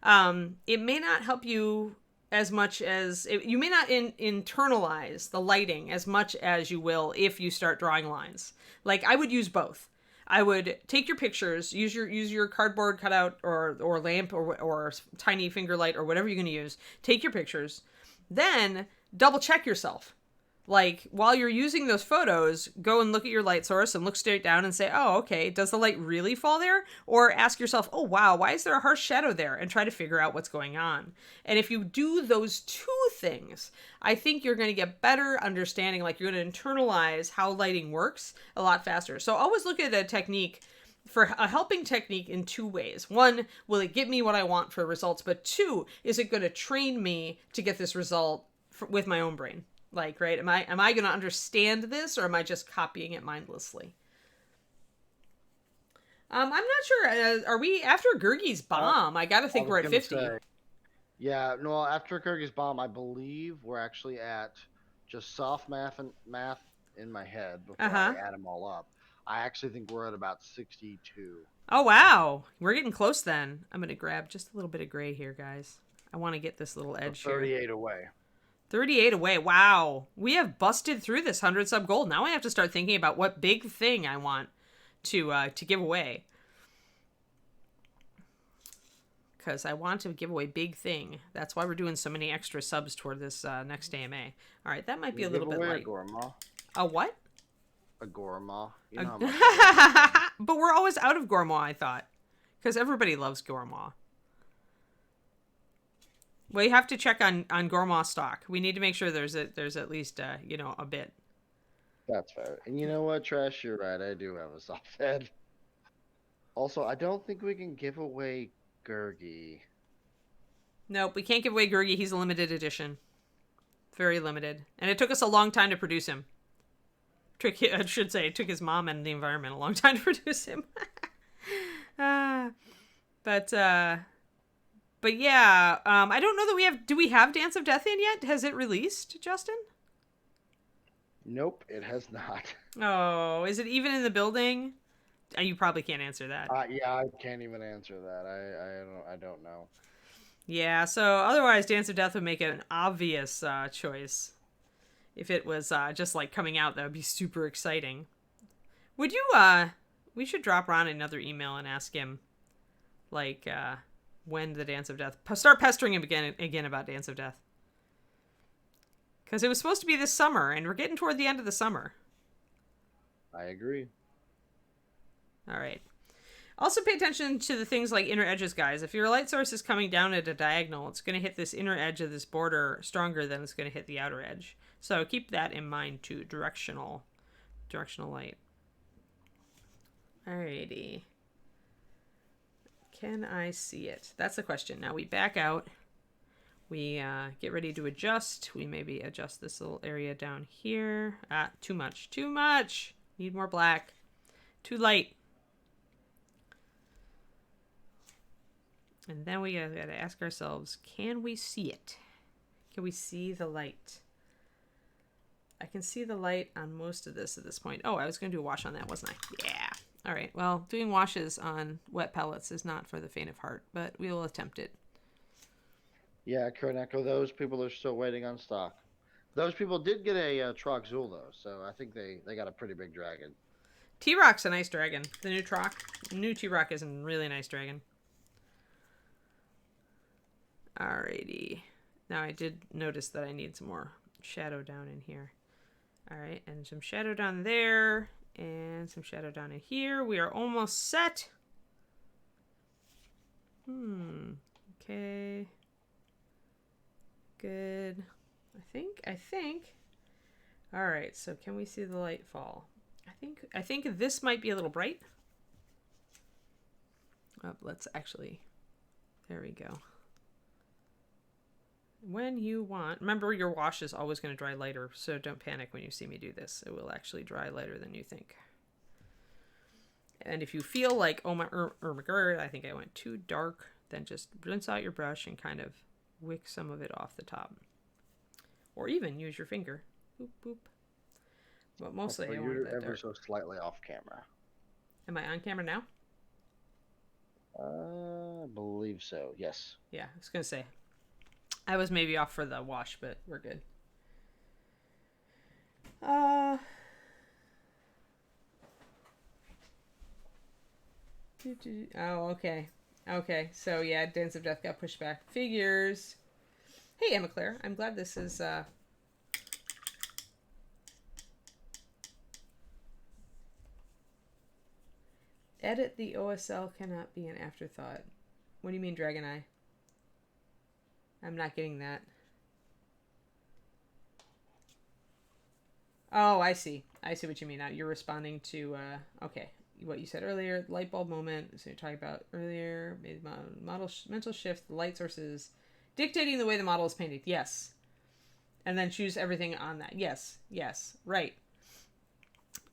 it may not help you as much as... you may not internalize the lighting as much as you will if you start drawing lines. Like, I would use both. I would take your pictures, use your cardboard cutout or lamp or tiny finger light or whatever you're going to use. Take your pictures, then double check yourself. Like, while you're using those photos, go and look at your light source and look straight down and say, oh, okay, does the light really fall there? Or ask yourself, oh, wow, why is there a harsh shadow there? And try to figure out what's going on. And if you do those two things, I think you're going to get better understanding, like you're going to internalize how lighting works a lot faster. So always look at a technique, for a helping technique, in two ways. One, will it get me what I want for results? But two, is it going to train me to get this result with my own brain? Like, right? Am I going to understand this, or am I just copying it mindlessly? I'm not sure. Are we after Gurgi's bomb? I got to think we're at 50. Yeah, no, after Gurgi's bomb, I believe we're actually at just soft math in my head before I add them all up. I actually think we're at about 62. Oh, wow. We're getting close then. I'm going to grab just a little bit of gray here, guys. I want to get this little edge 38 here. away. 38 away. Wow. We have busted through this 100 sub goal. Now I have to start thinking about what big thing I want to give away. Because I want to give away big thing. That's why we're doing so many extra subs toward this next AMA. All right, that might be a little bit light. A what? A Gourmand. You know but we're always out of Gourmand, I thought. Because everybody loves Gourmand. Well, you have to check on Gourmand stock. We need to make sure there's at least a bit. That's fair. And you know what, Trash? You're right. I do have a soft head. Also, I don't think we can give away Gurgi. Nope, we can't give away Gurgi. He's a limited edition. Very limited. And it took us a long time to produce him. I should say, it took his mom and the environment a long time to produce him. But yeah, I don't know that do we have Dance of Death in yet? Has it released, Justin? Nope, it has not. Oh, is it even in the building? You probably can't answer that. Yeah, I can't even answer that. I don't know. Yeah, so otherwise Dance of Death would make it an obvious choice. If it was just like coming out, that would be super exciting. Would you, we should drop Ron another email and ask him, like, when the Dance of Death, start pestering him again about Dance of Death. Because it was supposed to be this summer, and we're getting toward the end of the summer. I agree. All right. Also pay attention to the things like inner edges, guys. If your light source is coming down at a diagonal, it's going to hit this inner edge of this border stronger than it's going to hit the outer edge. So keep that in mind too. Directional light. Alrighty. Can I see it? That's the question. Now we back out. We get ready to adjust. We maybe adjust this little area down here. Too much. Too much. Need more black. Too light. And then we gotta ask ourselves, can we see it? Can we see the light? I can see the light on most of this at this point. Oh, I was going to do a wash on that, wasn't I? Yeah. All right. Well, doing washes on wet pellets is not for the faint of heart, but we will attempt it. Yeah, Current Echo, those people are still waiting on stock. Those people did get a Troxul, though, so I think they got a pretty big dragon. T-Rock's a nice dragon. The new T-Rock is a really nice dragon. Alrighty. Now I did notice that I need some more shadow down in here. Alright, and some shadow down there. And some shadow down in here. We are almost set. Okay. Good. I think. Alright, so can we see the light fall? I think this might be a little bright. Oh, let's actually, there we go. When you want, remember your wash is always going to dry lighter, so don't panic when you see me do this. It will actually dry lighter than you think. And if you feel like, oh my god, I think I went too dark, then just rinse out your brush and kind of wick some of it off the top. Or even use your finger. Boop, boop. But mostly I want that ever dark. so slightly off camera. Am I on camera now? I believe so, yes. Yeah, I was going to say. I was maybe off for the wash, but we're good. Oh, okay. Okay, so yeah, Dance of Death got pushed back. Figures. Hey, Emma Claire. I'm glad this is... Edit the OSL cannot be an afterthought. What do you mean, Dragon Eye? I'm not getting that. Oh, I see. I see what you mean now. You're responding to, okay, what you said earlier, light bulb moment. So you're talking about earlier, mental shift, the light sources, dictating the way the model is painted. Yes. And then choose everything on that. Yes. Yes. Right.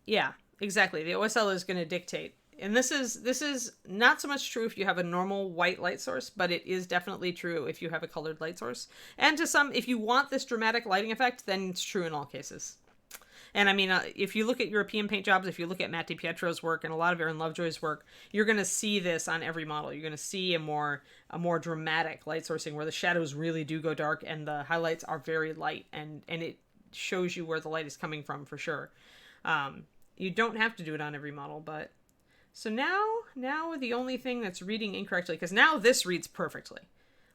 Yeah, exactly. The OSL is going to dictate. And this is not so much true if you have a normal white light source, but it is definitely true if you have a colored light source. And to some, if you want this dramatic lighting effect, then it's true in all cases. And I mean, if you look at European paint jobs, if you look at Matt DiPietro's work and a lot of Aaron Lovejoy's work, you're going to see this on every model. You're going to see a more dramatic light sourcing where the shadows really do go dark and the highlights are very light, and it shows you where the light is coming from for sure. You don't have to do it on every model, but... So now the only thing that's reading incorrectly, because now this reads perfectly.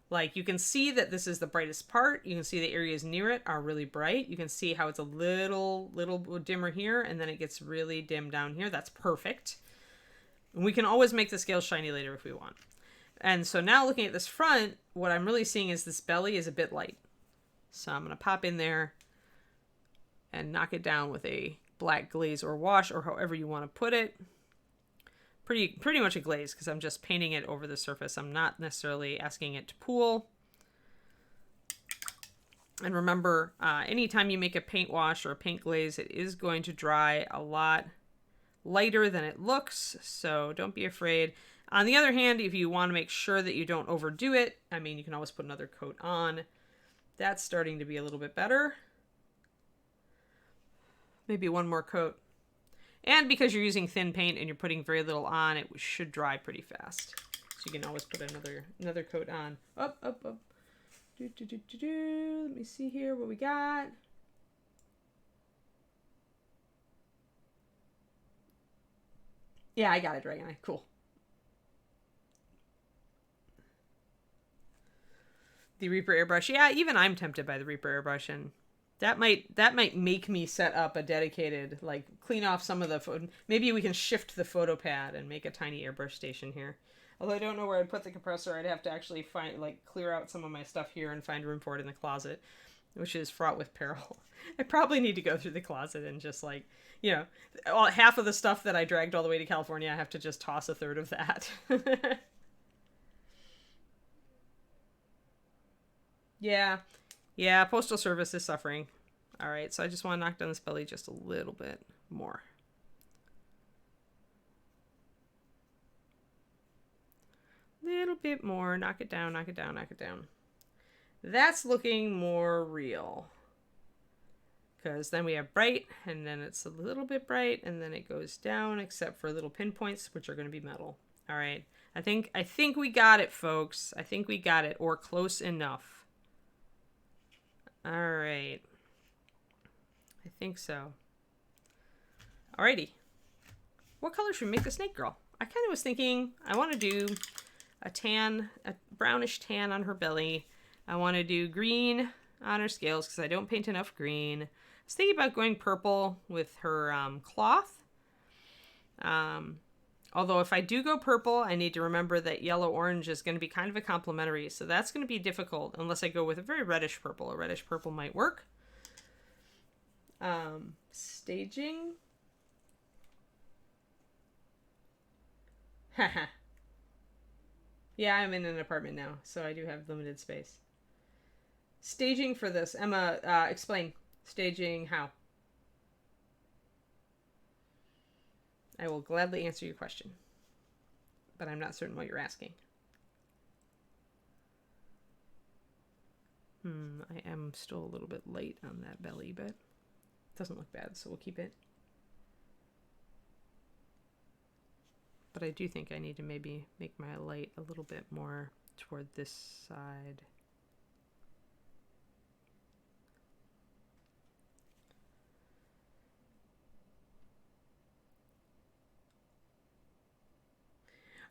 Like, you can see that this is the brightest part. You can see the areas near it are really bright. You can see how it's a little dimmer here, and then it gets really dim down here. That's perfect. And we can always make the scales shiny later if we want. And so now looking at this front, what I'm really seeing is this belly is a bit light. So I'm going to pop in there and knock it down with a black glaze or wash, or however you want to put it. Pretty much a glaze, because I'm just painting it over the surface. I'm not necessarily asking it to pool. And remember, anytime you make a paint wash or a paint glaze, it is going to dry a lot lighter than it looks, so don't be afraid. On the other hand, if you want to make sure that you don't overdo it, I mean, you can always put another coat on. That's starting to be a little bit better. Maybe one more coat. And because you're using thin paint and you're putting very little on, it should dry pretty fast. So you can always put another coat on. Up. Let me see here what we got. Yeah, I got it, Dragon Eye. Cool. The Reaper airbrush. Yeah, even I'm tempted by the Reaper airbrush, and that might make me set up a dedicated, like, clean off some of the maybe we can shift the photo pad and make a tiny airbrush station here. Although I don't know where I'd put the compressor. I'd have to actually clear out some of my stuff here and find room for it in the closet, which is fraught with peril. I probably need to go through the closet and just, like, you know, half of the stuff that I dragged all the way to California, I have to just toss a third of that. Yeah, Postal Service is suffering. All right, so I just want to knock down this belly just a little bit more. Little bit more. Knock it down, knock it down, knock it down. That's looking more real. Because then we have bright, and then it's a little bit bright, and then it goes down, except for little pinpoints, which are going to be metal. All right, I think we got it, folks. I think we got it, or close enough. All right. I think so. Alrighty. What color should we make the snake girl? I kind of was thinking I want to do a brownish tan on her belly. I want to do green on her scales because I don't paint enough green. I was thinking about going purple with her cloth. Although if I do go purple, I need to remember that yellow-orange is going to be kind of a complementary. So that's going to be difficult unless I go with a very reddish purple. A reddish purple might work. Staging. Haha. Yeah, I'm in an apartment now, so I do have limited space. Staging for this. Emma, explain. Staging how? I will gladly answer your question, but I'm not certain what you're asking. I am still a little bit late on that belly, but it doesn't look bad, so we'll keep it. But I do think I need to maybe make my light a little bit more toward this side.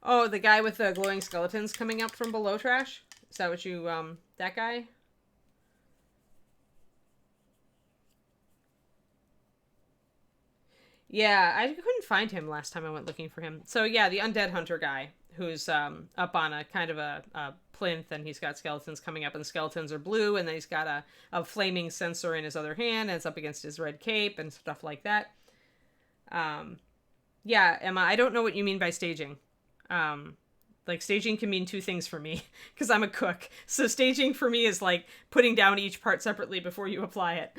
Oh, the guy with the glowing skeletons coming up from below trash? Is that what you, that guy? Yeah, I couldn't find him last time I went looking for him. So yeah, the undead hunter guy who's up on a kind of a plinth, and he's got skeletons coming up, and the skeletons are blue, and then he's got a flaming censer in his other hand, and it's up against his red cape and stuff like that. Yeah, Emma, I don't know what you mean by staging. Like staging can mean two things for me because I'm a cook. So staging for me is like putting down each part separately before you apply it.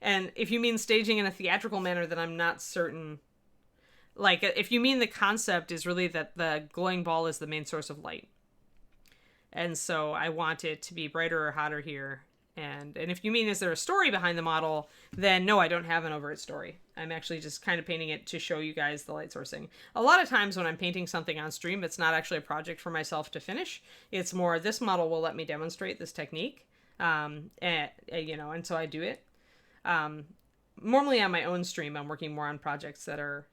And if you mean staging in a theatrical manner, then I'm not certain. Like if you mean the concept is really that the glowing ball is the main source of light. And so I want it to be brighter or hotter here. And if you mean is there a story behind the model, then no, I don't have an overt story. I'm actually just kind of painting it to show you guys the light sourcing. A lot of times when I'm painting something on stream, it's not actually a project for myself to finish. It's more, this model will let me demonstrate this technique. And so I do it. Normally on my own stream, I'm working more on projects that are,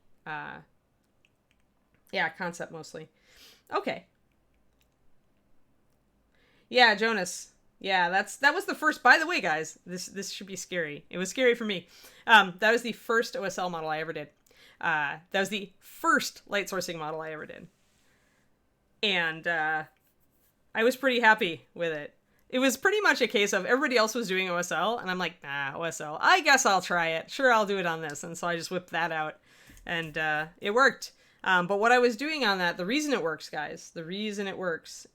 concept mostly. Okay. Yeah, Jonas. Yeah, that was the first, by the way, guys, this should be scary. It was scary for me. That was the first OSL model I ever did. That was the first light sourcing model I ever did. And I was pretty happy with it. It was pretty much a case of everybody else was doing OSL, and I'm like, OSL, I guess I'll try it. Sure, I'll do it on this. And so I just whipped that out, and it worked. But what I was doing on that, the reason it works, guys,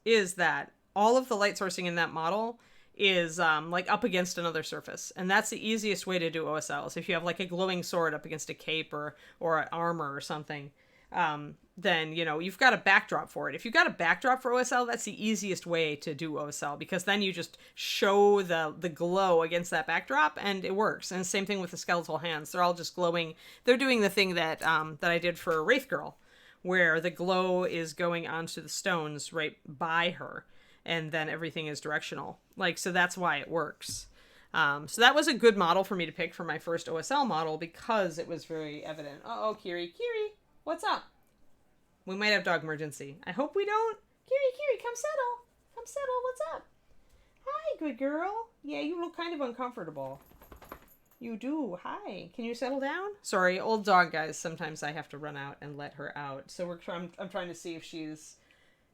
is that all of the light sourcing in that model is like up against another surface. And that's the easiest way to do OSLs. If you have like a glowing sword up against a cape or an armor or something, then, you've got a backdrop for it. If you've got a backdrop for OSL, that's the easiest way to do OSL, because then you just show the glow against that backdrop and it works. And same thing with the skeletal hands. They're all just glowing. They're doing the thing that I did for Wraith Girl, where the glow is going onto the stones right by her. And then everything is directional. So that's why it works. So that was a good model for me to pick for my first OSL model because it was very evident. Uh-oh, Kiri, what's up? We might have dog emergency. I hope we don't. Kiri, come settle. What's up? Hi, good girl. Yeah, you look kind of uncomfortable. You do. Hi. Can you settle down? Sorry, old dog, guys. Sometimes I have to run out and let her out. So I'm trying to see if she's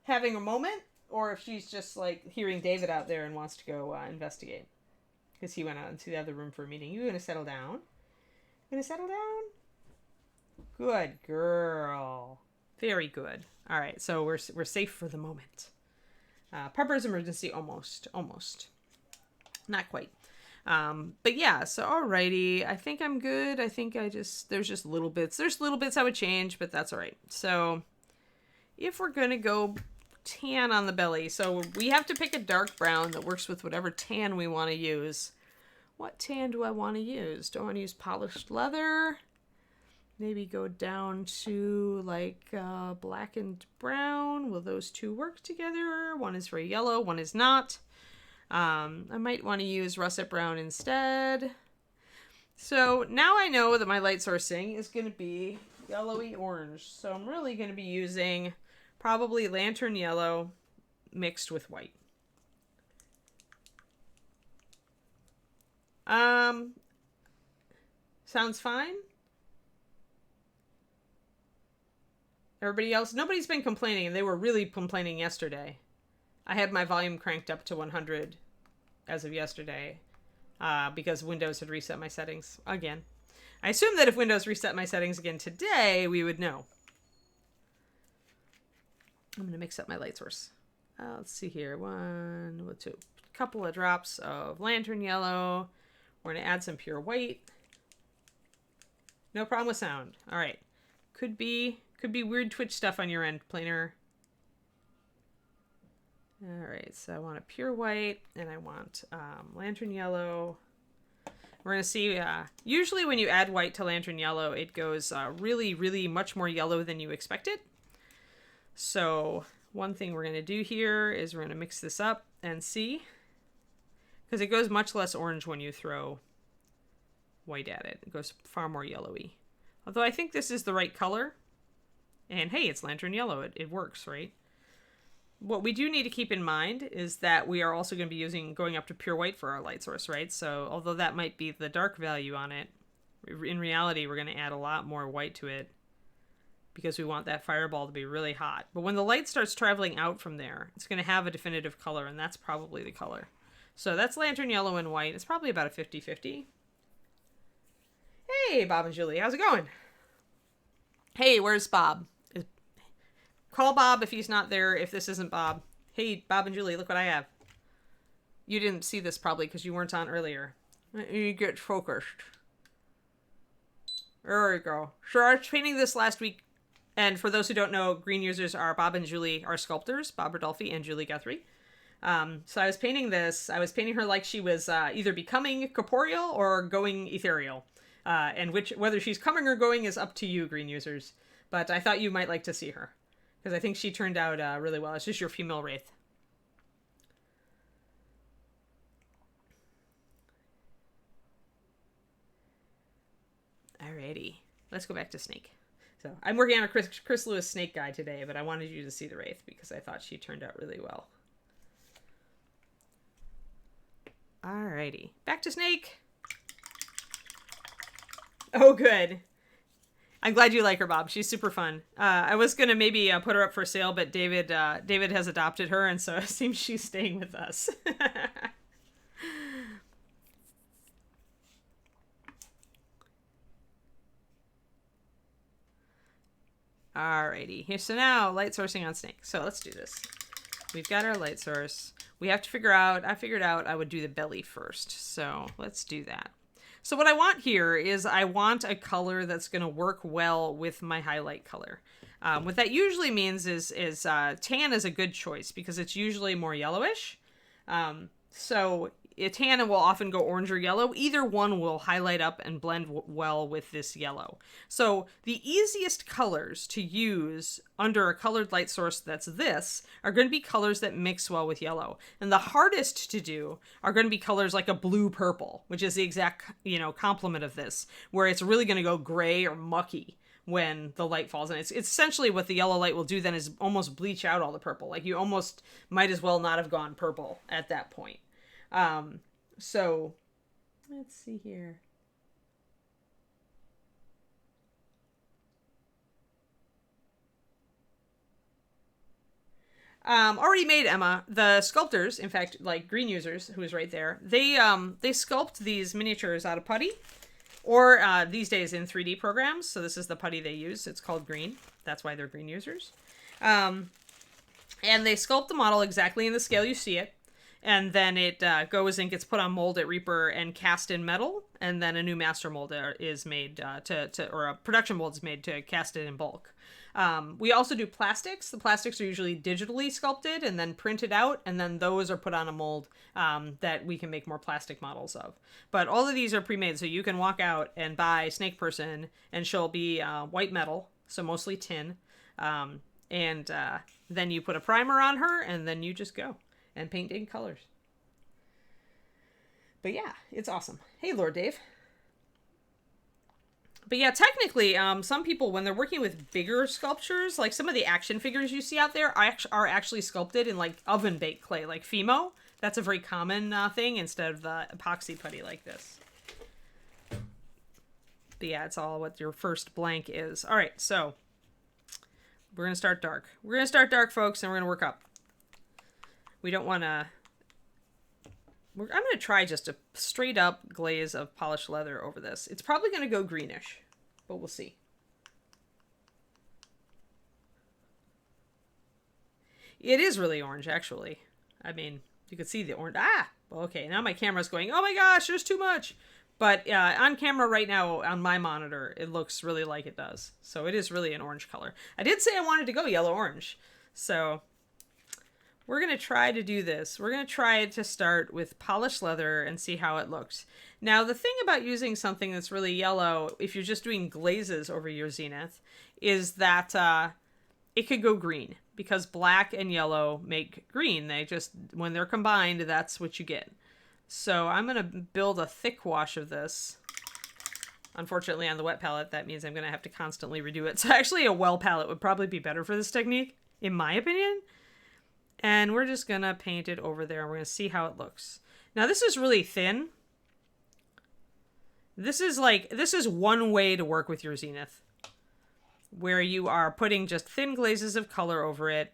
having a moment, or if she's just like hearing David out there and wants to go investigate. Because he went out into the other room for a meeting. You gonna settle down? Good girl. Very good. All right, so we're safe for the moment. Pepper's emergency almost. Not quite. But yeah, so alrighty. I think I'm good. I think there's just little bits. There's little bits I would change, but that's all right. So if we're gonna go tan on the belly, so we have to pick a dark brown that works with whatever tan we want to use. What tan do I want to use? Do I want to use polished leather? Maybe go down to like black and brown. Will those two work together? One is very yellow, one is not. I might want to use russet brown instead. So now I know that my light sourcing is going to be yellowy orange. So I'm really going to be using probably lantern yellow mixed with white. Sounds fine. Everybody else, nobody's been complaining, and they were really complaining yesterday. I had my volume cranked up to 100 as of yesterday because Windows had reset my settings again. I assume that if Windows reset my settings again today, we would know. I'm going to mix up my light source. Let's see here. 1, 2, couple of drops of lantern yellow. We're going to add some pure white. No problem with sound. All right. Could be weird Twitch stuff on your end, Planer. All right, so I want a pure white, and I want lantern yellow. We're going to see, usually when you add white to lantern yellow, it goes really, really much more yellow than you expected. So one thing we're going to do here is we're going to mix this up and see. Because it goes much less orange when you throw white at it. It goes far more yellowy. Although I think this is the right color. And hey, it's lantern yellow. It works, right? What we do need to keep in mind is that we are also going to be going up to pure white for our light source, right? So although that might be the dark value on it, in reality, we're going to add a lot more white to it because we want that fireball to be really hot. But when the light starts traveling out from there, it's going to have a definitive color, and that's probably the color. So that's lantern yellow and white. It's probably about a 50-50. Hey, Bob and Julie, how's it going? Hey, where's Bob? Call Bob if he's not there, if this isn't Bob. Hey, Bob and Julie, look what I have. You didn't see this probably because you weren't on earlier. You get focused. There we go. So I was painting this last week, and for those who don't know, green users are Bob and Julie, are sculptors, Bob Rodolfi and Julie Guthrie. So I was painting this. I was painting her like she was either becoming corporeal or going ethereal. And whether she's coming or going is up to you, green users. But I thought you might like to see her, because I think she turned out really well. It's just your female wraith. Alrighty. Let's go back to Snake. So I'm working on a Chris Lewis Snake guide today, but I wanted you to see the wraith because I thought she turned out really well. Alrighty. Back to Snake. Oh, good. I'm glad you like her, Bob. She's super fun. I was going to maybe put her up for sale, but David has adopted her, and so it seems she's staying with us. Alrighty. Here, so now light sourcing on Snake. So let's do this. We've got our light source. We have to figure out, I figured out I would do the belly first. So let's do that. So what I want here is I want a color that's going to work well with my highlight color. What that usually means is tan is a good choice because it's usually more yellowish. So tan will often go orange or yellow. Either one will highlight up and blend well with this yellow. So the easiest colors to use under a colored light source that's this are going to be colors that mix well with yellow. And the hardest to do are going to be colors like a blue purple, which is the exact, complement of this, where it's really going to go gray or mucky when the light falls. And it's essentially what the yellow light will do then is almost bleach out all the purple. Like you almost might as well not have gone purple at that point. So let's see here. Already made Emma. The sculptors, in fact, like green users, who is right there, they sculpt these miniatures out of putty, or these days in 3D programs. So this is the putty they use. It's called green. That's why they're green users. And they sculpt the model exactly in the scale you see it. And then it goes and gets put on mold at Reaper and cast in metal. And then a new master mold is made or a production mold is made to cast it in bulk. We also do plastics. The plastics are usually digitally sculpted and then printed out. And then those are put on a mold that we can make more plastic models of. But all of these are pre-made. So you can walk out and buy Snake Person and she'll be white metal. So mostly tin. And then you put a primer on her and then you just go and paint in colors. But yeah, it's awesome. Hey, Lord Dave. But yeah, technically, some people, when they're working with bigger sculptures, like some of the action figures you see out there are actually sculpted in like oven baked clay, like Fimo. That's a very common thing instead of the epoxy putty like this. But yeah, it's all what your first blank is. All right, so we're going to start dark. We're going to start dark, folks, and we're going to work up. We don't want to... I'm going to try just a straight up glaze of polished leather over this. It's probably going to go greenish, but we'll see. It is really orange, actually. I mean, you can see the orange. Ah! Well, okay, now my camera's going, oh my gosh, there's too much. But on camera right now, on my monitor, it looks really like it does. So it is really an orange color. I did say I wanted to go yellow-orange. So we're going to try to do this. We're going to try it to start with polished leather and see how it looks. Now, the thing about using something that's really yellow, if you're just doing glazes over your zenith, is that it could go green. Because black and yellow make green. They just, when they're combined, that's what you get. So I'm going to build a thick wash of this. Unfortunately, on the wet palette, that means I'm going to have to constantly redo it. So actually, a well palette would probably be better for this technique, in my opinion. And we're just going to paint it over there. We're going to see how it looks. Now, this is really thin. This is one way to work with your zenith, where you are putting just thin glazes of color over it,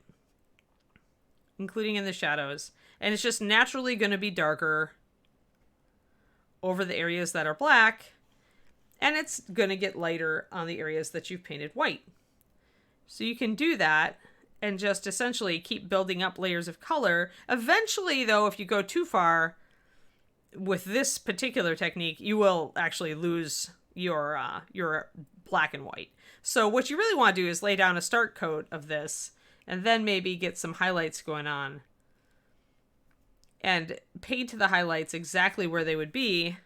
including in the shadows. And it's just naturally going to be darker over the areas that are black, and it's going to get lighter on the areas that you've painted white. So you can do that and just essentially keep building up layers of color. Eventually, though, if you go too far with this particular technique, you will actually lose your black and white. So what you really want to do is lay down a start coat of this and then maybe get some highlights going on and paint the highlights exactly where they would be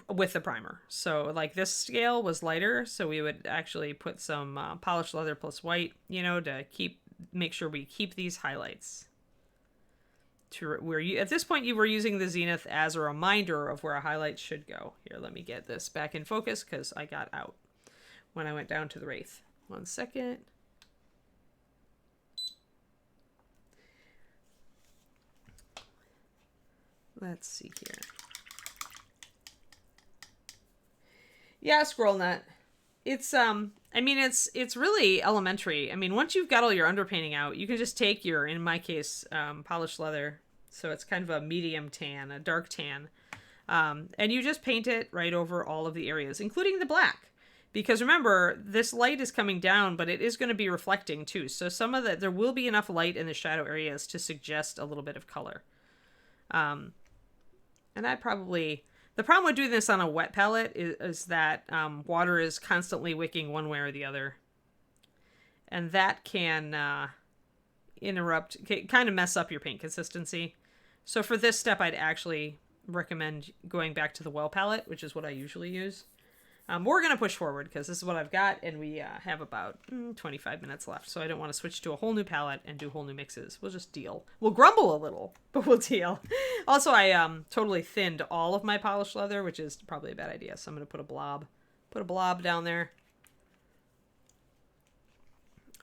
with the primer. So like this scale was lighter, so we would actually put some polished leather plus white, to make sure we keep these highlights. At this point you were using the zenith as a reminder of where a highlight should go. Here, let me get this back in focus because I got out when I went down to the wraith. 1 second. Let's see here. Yeah, scroll nut. It's it's really elementary. I mean, once you've got all your underpainting out, you can just take your, in my case, polished leather. So it's kind of a medium tan, a dark tan. And you just paint it right over all of the areas, including the black. Because remember, this light is coming down, but it is going to be reflecting too. So there will be enough light in the shadow areas to suggest a little bit of color. And the problem with doing this on a wet palette is that water is constantly wicking one way or the other. And that can kind of mess up your paint consistency. So for this step, I'd actually recommend going back to the well palette, which is what I usually use. We're going to push forward because this is what I've got, and we have about 25 minutes left. So I don't want to switch to a whole new palette and do whole new mixes. We'll just deal. We'll grumble a little, but we'll deal. Also, I totally thinned all of my polished leather, which is probably a bad idea. So I'm going to put a blob down there.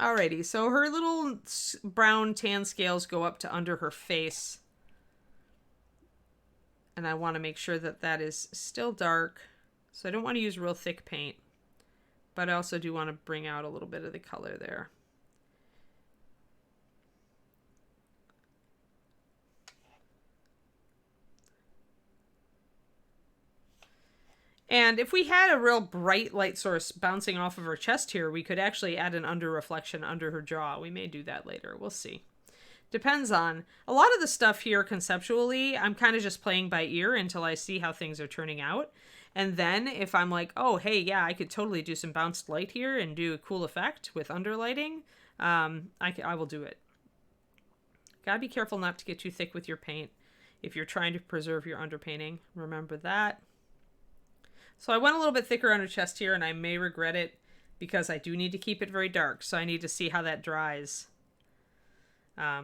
Alrighty, so her little brown tan scales go up to under her face. And I want to make sure that that is still dark. So I don't want to use real thick paint, but I also do want to bring out a little bit of the color there. And if we had a real bright light source bouncing off of her chest here, we could actually add an under reflection under her jaw. We may do that later. We'll see. Depends on a lot of the stuff here conceptually. I'm kind of just playing by ear until I see how things are turning out. And then if I'm like, oh, hey, yeah, I could totally do some bounced light here and do a cool effect with underlighting, I will do it. Gotta be careful not to get too thick with your paint if you're trying to preserve your underpainting. Remember that. So I went a little bit thicker on her chest here, and I may regret it because I do need to keep it very dark. So I need to see how that dries. I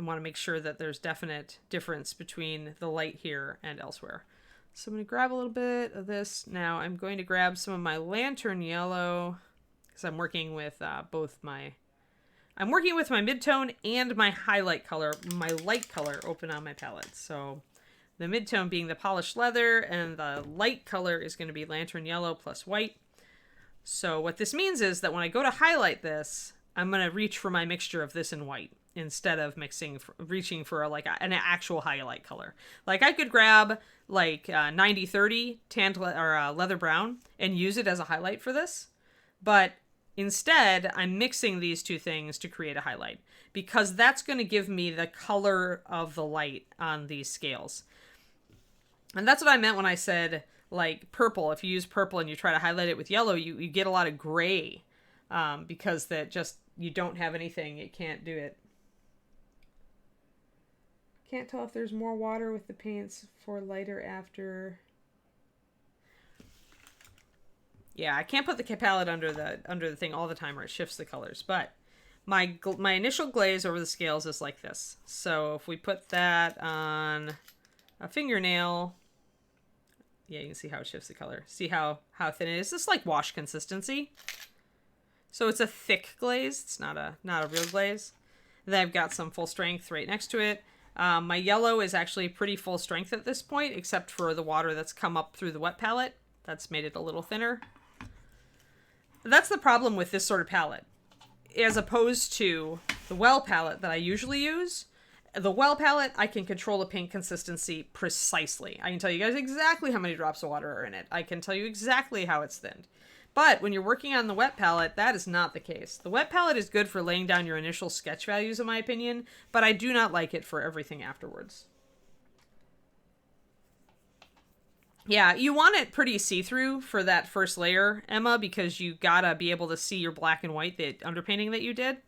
want to make sure that there's definite difference between the light here and elsewhere. So I'm going to grab a little bit of this. Now I'm going to grab some of my lantern yellow because I'm working with I'm working with my midtone and my highlight color, my light color open on my palette. So the midtone being the polished leather and the light color is going to be lantern yellow plus white. So what this means is that when I go to highlight this, I'm going to reach for my mixture of this and white instead of reaching for an actual highlight color. Like I could grab like 90-30 leather brown and use it as a highlight for this. But instead, I'm mixing these two things to create a highlight because that's going to give me the color of the light on these scales. And that's what I meant when I said like purple. If you use purple and you try to highlight it with yellow, you get a lot of gray because that just, you don't have anything. It can't do it. Can't tell if there's more water with the paints for lighter after. Yeah, I can't put the palette under the thing all the time or it shifts the colors. But my initial glaze over the scales is like this. So if we put that on a fingernail, yeah, you can see how it shifts the color. See how thin it is. It's like wash consistency. So it's a thick glaze. It's not a real glaze. Then I've got some full strength right next to it. My yellow is actually pretty full strength at this point, except for the water that's come up through the wet palette. That's made it a little thinner. That's the problem with this sort of palette. As opposed to the well palette that I usually use. The well palette, I can control the paint consistency precisely. I can tell you guys exactly how many drops of water are in it. I can tell you exactly how it's thinned. But when you're working on the wet palette, that is not the case. The wet palette is good for laying down your initial sketch values, in my opinion, but I do not like it for everything afterwards. Yeah, you want it pretty see-through for that first layer, Emma, because you gotta be able to see your black and white, the underpainting that you did.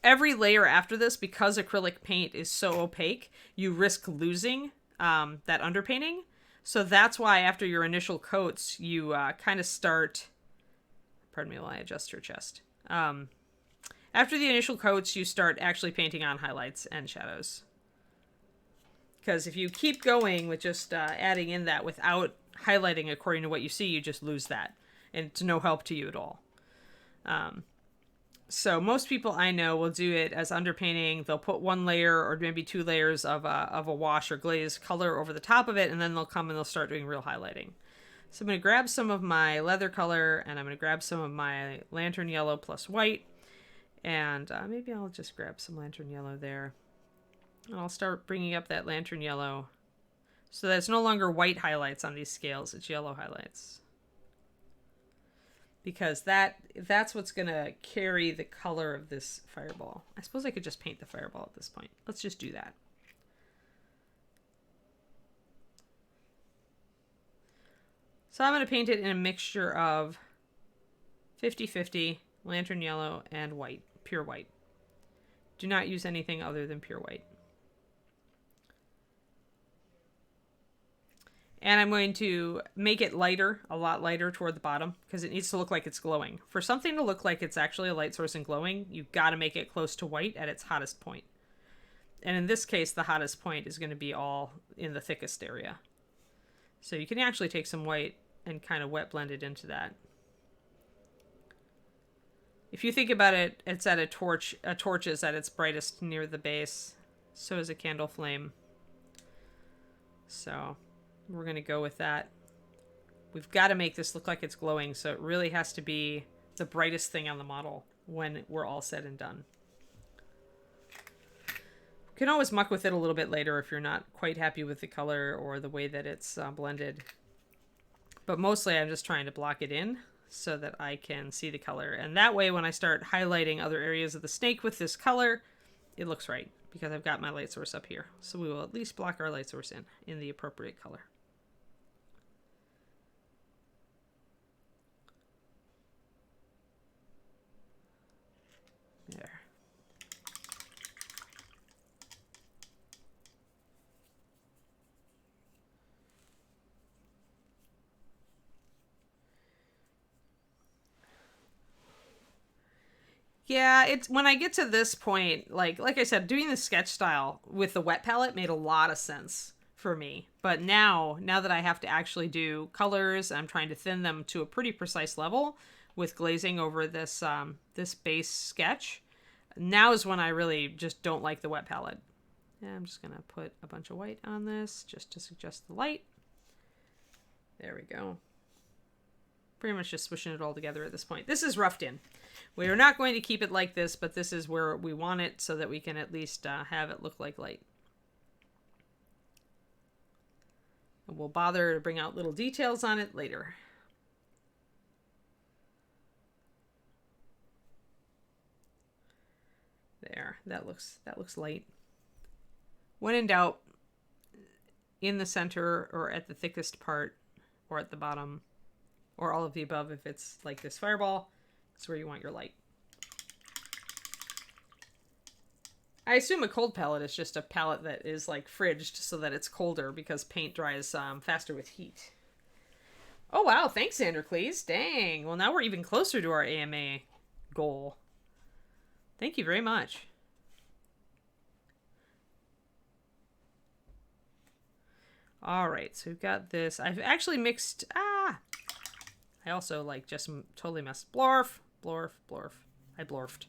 Every layer after this, because acrylic paint is so opaque, you risk losing that underpainting. So that's why after your initial coats, you kind of start... Pardon me while I adjust her chest. After the initial coats, you start actually painting on highlights and shadows. Because if you keep going with just adding in that without highlighting according to what you see, you just lose that. And it's no help to you at all. So most people I know will do it as underpainting. They'll put one layer or maybe two layers of a wash or glaze color over the top of it, and then they'll come and they'll start doing real highlighting. So I'm going to grab some of my leather color, and I'm going to grab some of my lantern yellow plus white. And maybe I'll just grab some lantern yellow there. And I'll start bringing up that lantern yellow so that it's no longer white highlights on these scales, it's yellow highlights. Because that's what's going to carry the color of this fireball. I suppose I could just paint the fireball at this point. Let's just do that. So I'm going to paint it in a mixture of 50-50, lantern yellow, and white, pure white. Do not use anything other than pure white. And I'm going to make it lighter, a lot lighter toward the bottom, because it needs to look like it's glowing. For something to look like it's actually a light source and glowing, you've got to make it close to white at its hottest point. And in this case, the hottest point is going to be all in the thickest area. So you can actually take some white and kind of wet blend it into that. If you think about it, it's at a torch is at its brightest near the base. So is a candle flame. So... we're going to go with that. We've got to make this look like it's glowing, so it really has to be the brightest thing on the model when we're all said and done. You can always muck with it a little bit later if you're not quite happy with the color or the way that it's blended. But mostly I'm just trying to block it in so that I can see the color. And that way when I start highlighting other areas of the snake with this color, it looks right because I've got my light source up here. So we will at least block our light source in the appropriate color. There. Yeah, it's when I get to this point, like I said, doing the sketch style with the wet palette made a lot of sense for me. But now that I have to actually do colors, I'm trying to thin them to a pretty precise level with glazing over this this base sketch. Now is when I really just don't like the wet palette. And I'm just gonna put a bunch of white on this just to suggest the light. There we go. Pretty much just swishing it all together at this point. This is roughed in. We are not going to keep it like this, but this is where we want it so that we can at least have it look like light. And we'll bother to bring out little details on it later. There, that looks light. When in doubt, in the center or at the thickest part or at the bottom or all of the above, if it's like this fireball, it's where you want your light. I assume a cold palette is just a palette that is like fridged so that it's colder because paint dries faster with heat. Oh wow, thanks Xandercles. Dang, well now we're even closer to our AMA goal. Thank you very much. All right, so we've got this. I've actually mixed, I also like just totally messed. Blorf, blorf, blorf. I blorfed.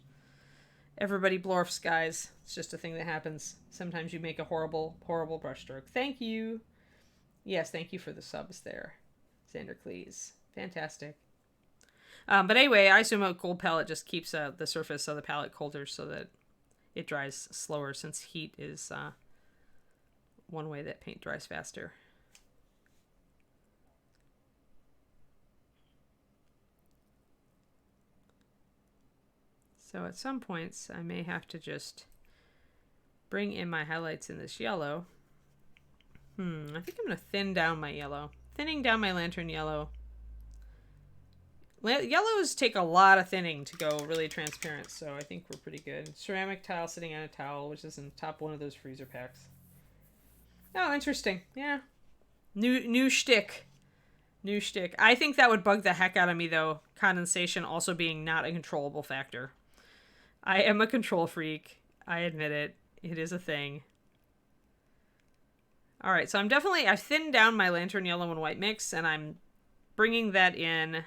Everybody blorfs, guys. It's just a thing that happens. Sometimes you make a horrible, horrible brushstroke. Thank you. Yes, thank you for the subs there, Xandercles. Fantastic. But anyway, I assume a cold palette just keeps the surface of the palette colder so that it dries slower, since heat is one way that paint dries faster. So at some points, I may have to just bring in my highlights in this yellow. I think I'm going to thin down my yellow. Thinning down my lantern yellow. Yellows take a lot of thinning to go really transparent, so I think we're pretty good. Ceramic tile sitting on a towel, which is in the top one of those freezer packs. Oh, interesting. Yeah. New shtick. New shtick. I think that would bug the heck out of me, though. Condensation also being not a controllable factor. I am a control freak. I admit it. It is a thing. Alright, so I've thinned down my lantern yellow and white mix, and I'm bringing that in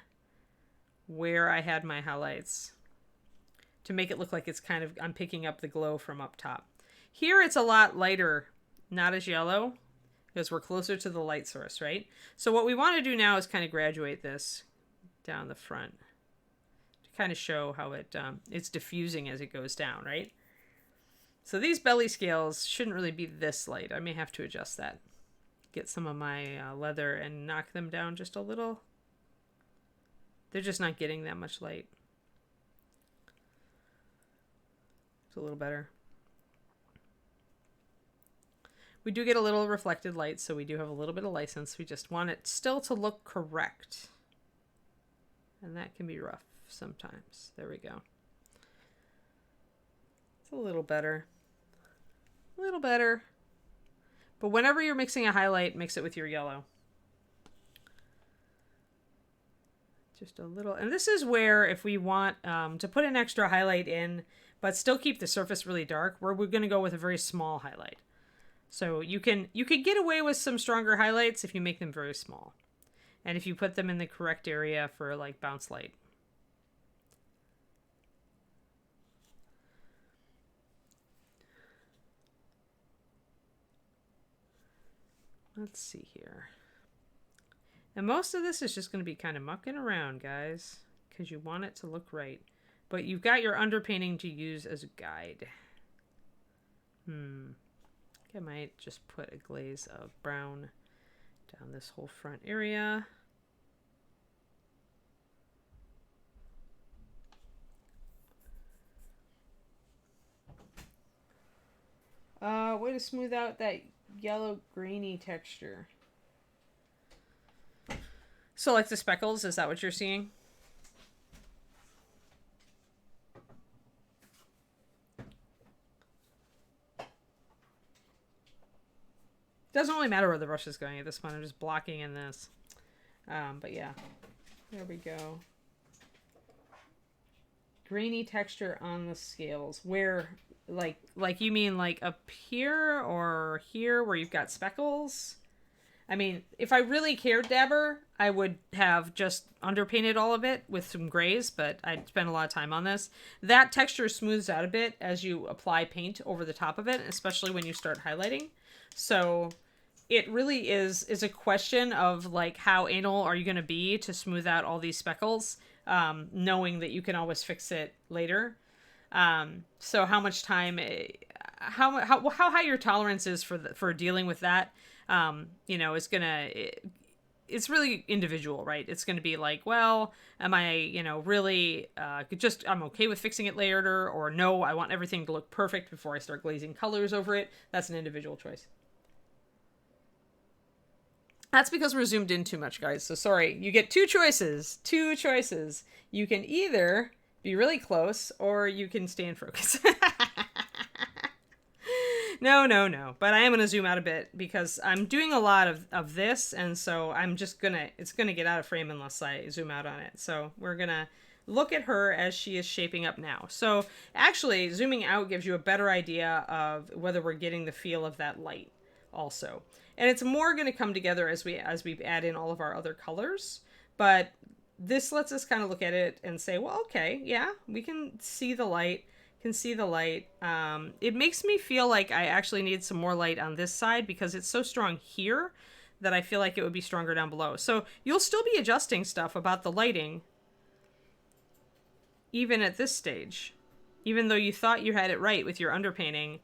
where I had my highlights to make it look like it's kind of, I'm picking up the glow from up top. Here it's a lot lighter, not as yellow, because we're closer to the light source, right? So what we want to do now is kind of graduate this down the front to kind of show how it's diffusing as it goes down, right? So these belly scales shouldn't really be this light. I may have to adjust that. Get some of my leather and knock them down just a little. They're just not getting that much light. It's a little better. We do get a little reflected light, so we do have a little bit of license. We just want it still to look correct. And that can be rough sometimes. There we go. It's a little better. A little better. But whenever you're mixing a highlight, mix it with your yellow. Just a little. And this is where, if we want to put an extra highlight in, but still keep the surface really dark, we're going to go with a very small highlight. So you can get away with some stronger highlights if you make them very small. And if you put them in the correct area for like bounce light. Let's see here. And most of this is just going to be kind of mucking around, guys, because you want it to look right. But you've got your underpainting to use as a guide. I might just put a glaze of brown down this whole front area. Way to smooth out that yellow grainy texture. So like the speckles, is that what you're seeing? Doesn't really matter where the brush is going at this point. I'm just blocking in this. But yeah, there we go. Grainy texture on the scales where Like you mean like up here or here where you've got speckles? I mean, if I really cared, Dabber, I would have just underpainted all of it with some grays, but I'd spent a lot of time on this. That texture smooths out a bit as you apply paint over the top of it, especially when you start highlighting. So it really is a question of like how anal are you going to be to smooth out all these speckles, knowing that you can always fix it later. So how much time, how high your tolerance is for dealing with that, is it's really individual, right? It's going to be like, well, am I, really, I'm okay with fixing it later, or no, I want everything to look perfect before I start glazing colors over it. That's an individual choice. That's because we're zoomed in too much, guys. So sorry. You get two choices. You can either be really close, or you can stay in focus. No. But I am going to zoom out a bit because I'm doing a lot of this. And so I'm just it's going to get out of frame unless I zoom out on it. So we're going to look at her as she is shaping up now. So actually zooming out gives you a better idea of whether we're getting the feel of that light also. And it's more going to come together as we add in all of our other colors. But this lets us kind of look at it and say, well, okay, yeah, we can see the light. It makes me feel like I actually need some more light on this side because it's so strong here that I feel like it would be stronger down below. So you'll still be adjusting stuff about the lighting even at this stage. Even though you thought you had it right with your underpainting,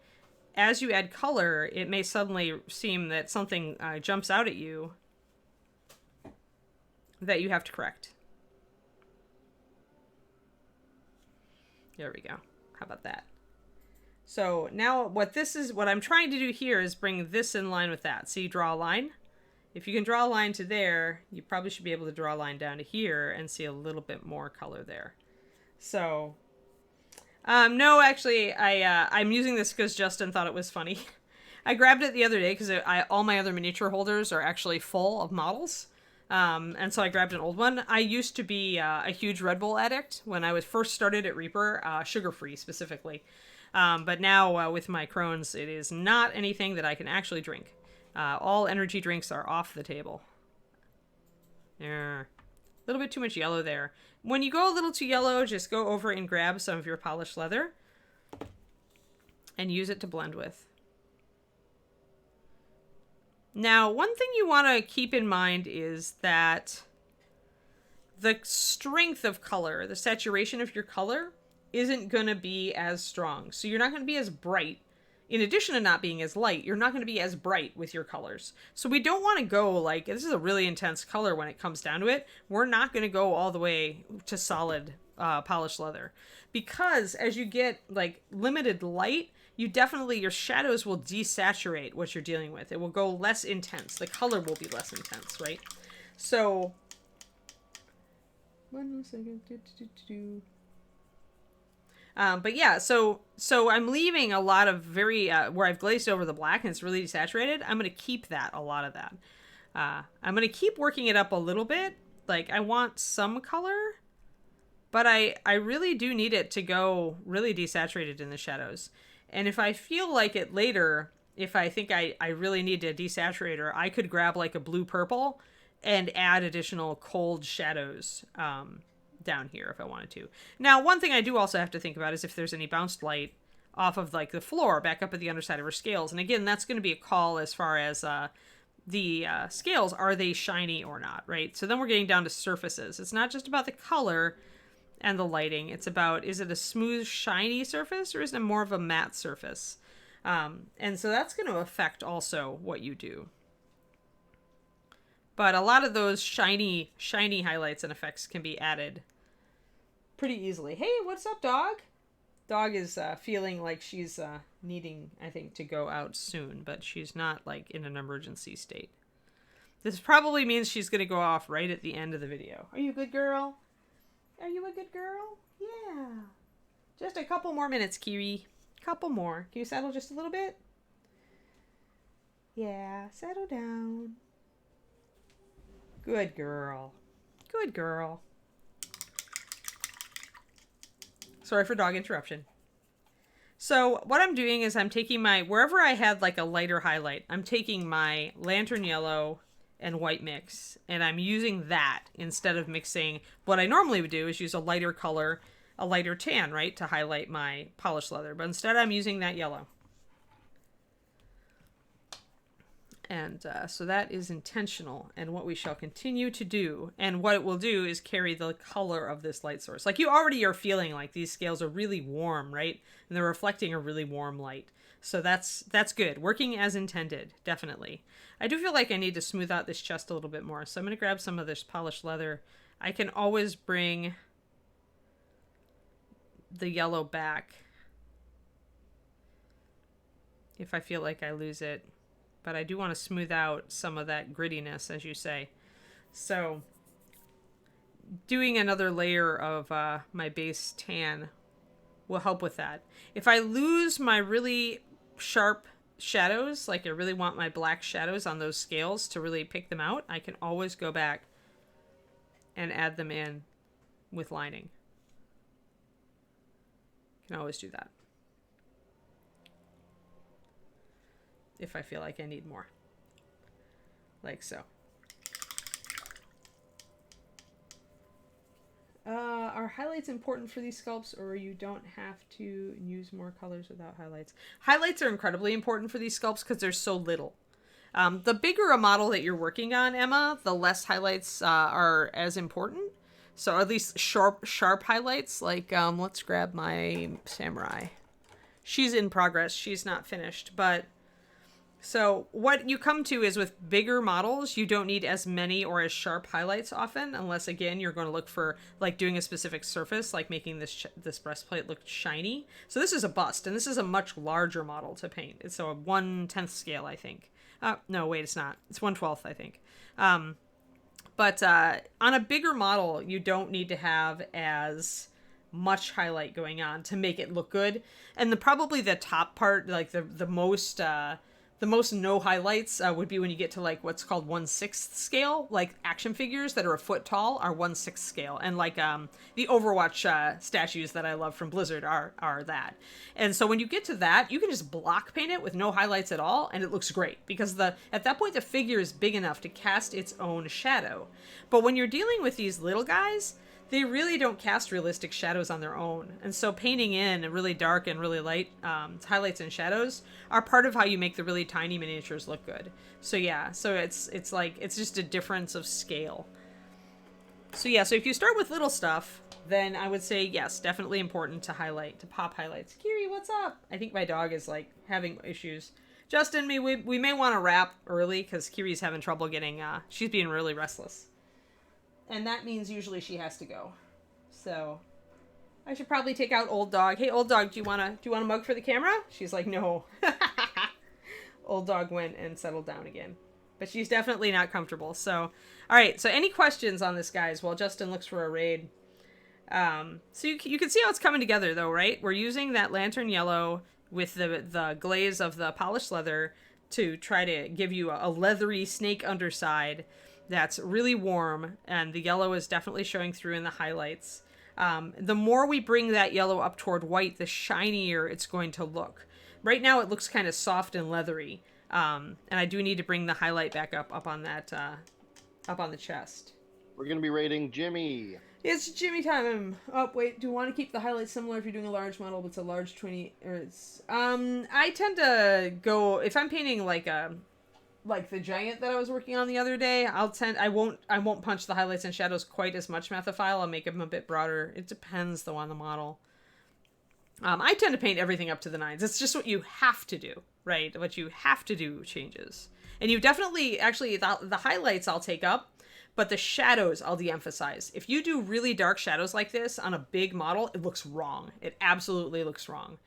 as you add color, it may suddenly seem that something jumps out at you that you have to correct. There we go. How about that? So now what I'm trying to do here is bring this in line with that. So you draw a line. If you can draw a line to there, you probably should be able to draw a line down to here and see a little bit more color there. So, no, actually, I'm using this because Justin thought it was funny. I grabbed it the other day because all my other miniature holders are actually full of models. And so I grabbed an old one. I used to be a huge Red Bull addict when I was first started at Reaper, sugar-free specifically. But now with my Crohn's, it is not anything that I can actually drink. All energy drinks are off the table. There. A little bit too much yellow there. When you go a little too yellow, just go over and grab some of your polished leather and use it to blend with. Now, one thing you want to keep in mind is that the strength of color, the saturation of your color, isn't going to be as strong. So you're not going to be as bright. In addition to not being as light, you're not going to be as bright with your colors. So we don't want to go like, this is a really intense color when it comes down to it. We're not going to go all the way to solid polished leather. Because as you get like limited light, your shadows will desaturate what you're dealing with. It will go less intense. The color will be less intense, right? So, one more second. But yeah, so I'm leaving a lot of where I've glazed over the black and it's really desaturated. I'm going to keep a lot of that. I'm going to keep working it up a little bit. Like, I want some color, but I really do need it to go really desaturated in the shadows. And if I feel like it later, if I think I really need a desaturator, I could grab like a blue-purple and add additional cold shadows down here if I wanted to. Now, one thing I do also have to think about is if there's any bounced light off of like the floor back up at the underside of her scales. And again, that's going to be a call as far as the scales. Are they shiny or not, right? So then we're getting down to surfaces. It's not just about the color and the lighting. It's about, is it a smooth, shiny surface or is it more of a matte surface? And so that's going to affect also what you do. But a lot of those shiny highlights and effects can be added pretty easily. Hey, what's up, dog? Dog is feeling like she's needing, I think, to go out soon, but she's not like in an emergency state. This probably means she's going to go off right at the end of the video. Are you a good girl? Are you a good girl? Yeah. Just a couple more minutes, Kiri. Couple more. Can you settle just a little bit? Yeah, settle down. Good girl. Good girl. Sorry for dog interruption. So what I'm doing is I'm taking wherever I had like a lighter highlight, I'm taking my lantern yellow and white mix, and I'm using that instead of mixing. What I normally would do is use a lighter color, a lighter tan, right, to highlight my polished leather. But instead I'm using that yellow. And so that is intentional, and what we shall continue to do. And what it will do is carry the color of this light source. Like, you already are feeling like these scales are really warm, right? And they're reflecting a really warm light. So that's good. Working as intended, definitely. I do feel like I need to smooth out this chest a little bit more. So I'm going to grab some of this polished leather. I can always bring the yellow back if I feel like I lose it. But I do want to smooth out some of that grittiness, as you say. So doing another layer of my base tan will help with that. If I lose my really sharp shadows, like I really want my black shadows on those scales to really pick them out, I can always go back and add them in with lining. Can always do that if I feel like I need more, like so. Are highlights important for these sculpts, or you don't have to use more colors without highlights? Highlights are incredibly important for these sculpts because there's so little. The bigger a model that you're working on, Emma, the less highlights are as important. So at least sharp highlights. Like, let's grab my samurai. She's in progress. She's not finished, but... So what you come to is with bigger models, you don't need as many or as sharp highlights often, unless, again, you're going to look for, like, doing a specific surface, like making this breastplate look shiny. So this is a bust, and this is a much larger model to paint. It's a 1/10 scale, I think. No, wait, it's not. It's 1/12, I think. But on a bigger model, you don't need to have as much highlight going on to make it look good. And probably the top part, like the most no highlights would be when you get to like what's called 1/6 scale. Like action figures that are a foot tall are 1/6 scale. And like the Overwatch statues that I love from Blizzard are that. And so when you get to that, you can just block paint it with no highlights at all, and it looks great. Because at that point, the figure is big enough to cast its own shadow. But when you're dealing with these little guys, they really don't cast realistic shadows on their own. And so painting in really dark and really light highlights and shadows are part of how you make the really tiny miniatures look good. So yeah, so it's just a difference of scale. So yeah, so if you start with little stuff, then I would say yes, definitely important to pop highlights. Kiri, what's up? I think my dog is like having issues. Justin, we may want to wrap early because Kiri's having trouble getting, she's being really restless. And that means usually she has to go. So I should probably take out Old Dog. Hey, Old Dog, do you want a mug for the camera? She's like, no. Old Dog went and settled down again. But she's definitely not comfortable. So, all right. So any questions on this, guys, while Justin looks for a raid? So you can see how it's coming together, though, right? We're using that lantern yellow with the glaze of the polished leather to try to give you a leathery snake underside that's really warm, and the yellow is definitely showing through in the highlights. The more we bring that yellow up toward white, the shinier it's going to look. Right now it looks kind of soft and leathery, and I do need to bring the highlight back up on that, up on the chest. We're going to be rating Jimmy. It's Jimmy time. Oh, wait, do you want to keep the highlights similar if you're doing a large model, but it's a large 20, or it's, I tend to go, if I'm painting like the giant that I was working on the other day, I won't punch the highlights and shadows quite as much methophile. I'll make them a bit broader. It depends though on the model. I tend to paint everything up to the 9s. It's just what you have to do, right? What you have to do changes. And you definitely, actually, the highlights I'll take up, but the shadows I'll de-emphasize. If you do really dark shadows like this on a big model, it looks wrong. It absolutely looks wrong.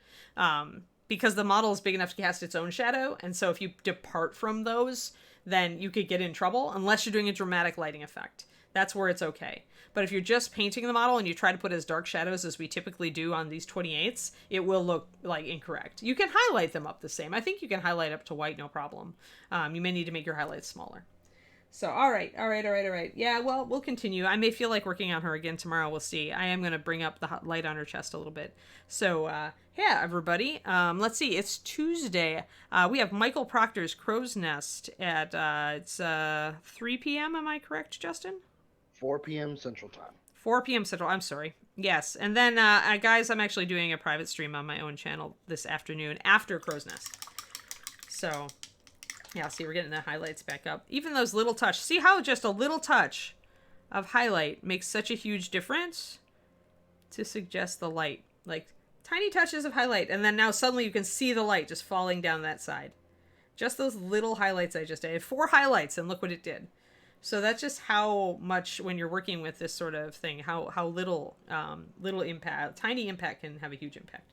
Because the model is big enough to cast its own shadow, and so if you depart from those, then you could get in trouble, unless you're doing a dramatic lighting effect. That's where it's okay. But if you're just painting the model and you try to put as dark shadows as we typically do on these 28s, it will look like incorrect. You can highlight them up the same. I think you can highlight up to white, no problem. You may need to make your highlights smaller. So, all right, all right, all right, all right. Yeah, well, we'll continue. I may feel like working on her again tomorrow. We'll see. I am going to bring up the light on her chest a little bit. So, yeah, everybody. Let's see. It's Tuesday. We have Michael Proctor's Crow's Nest at it's 3 p.m. Am I correct, Justin? 4 p.m. Central Time. 4 p.m. Central. I'm sorry. Yes. And then, guys, I'm actually doing a private stream on my own channel this afternoon after Crow's Nest. So, yeah, see, we're getting the highlights back up. Even those little touch. See how just a little touch of highlight makes such a huge difference to suggest the light. Like, tiny touches of highlight. And then now suddenly you can see the light just falling down that side. Just those little highlights I just did. 4 highlights, and look what it did. So that's just how much, when you're working with this sort of thing, how little impact, tiny impact can have a huge impact.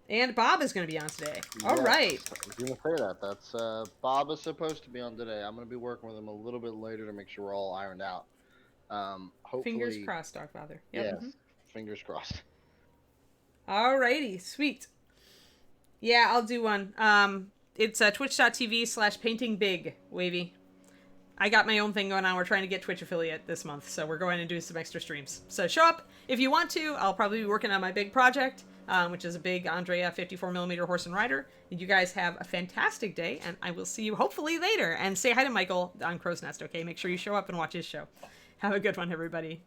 And Bob is going to be on today. All right. I was going to say that. That's Bob is supposed to be on today. I'm going to be working with him a little bit later to make sure we're all ironed out. Hopefully. Fingers crossed, Dogfather. Yep. Yes. Mm-hmm. Fingers crossed. All righty. Sweet. Yeah, I'll do one. It's twitch.tv/paintingbig, Wavy. I got my own thing going on. We're trying to get Twitch affiliate this month, so we're going to do some extra streams. So show up if you want to. I'll probably be working on my big project, which is a big Andrea 54mm horse and rider. And you guys have a fantastic day, and I will see you hopefully later. And say hi to Michael on Crow's Nest, okay? Make sure you show up and watch his show. Have a good one, everybody.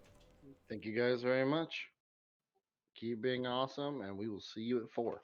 Thank you guys very much. Keep being awesome, and we will see you at 4.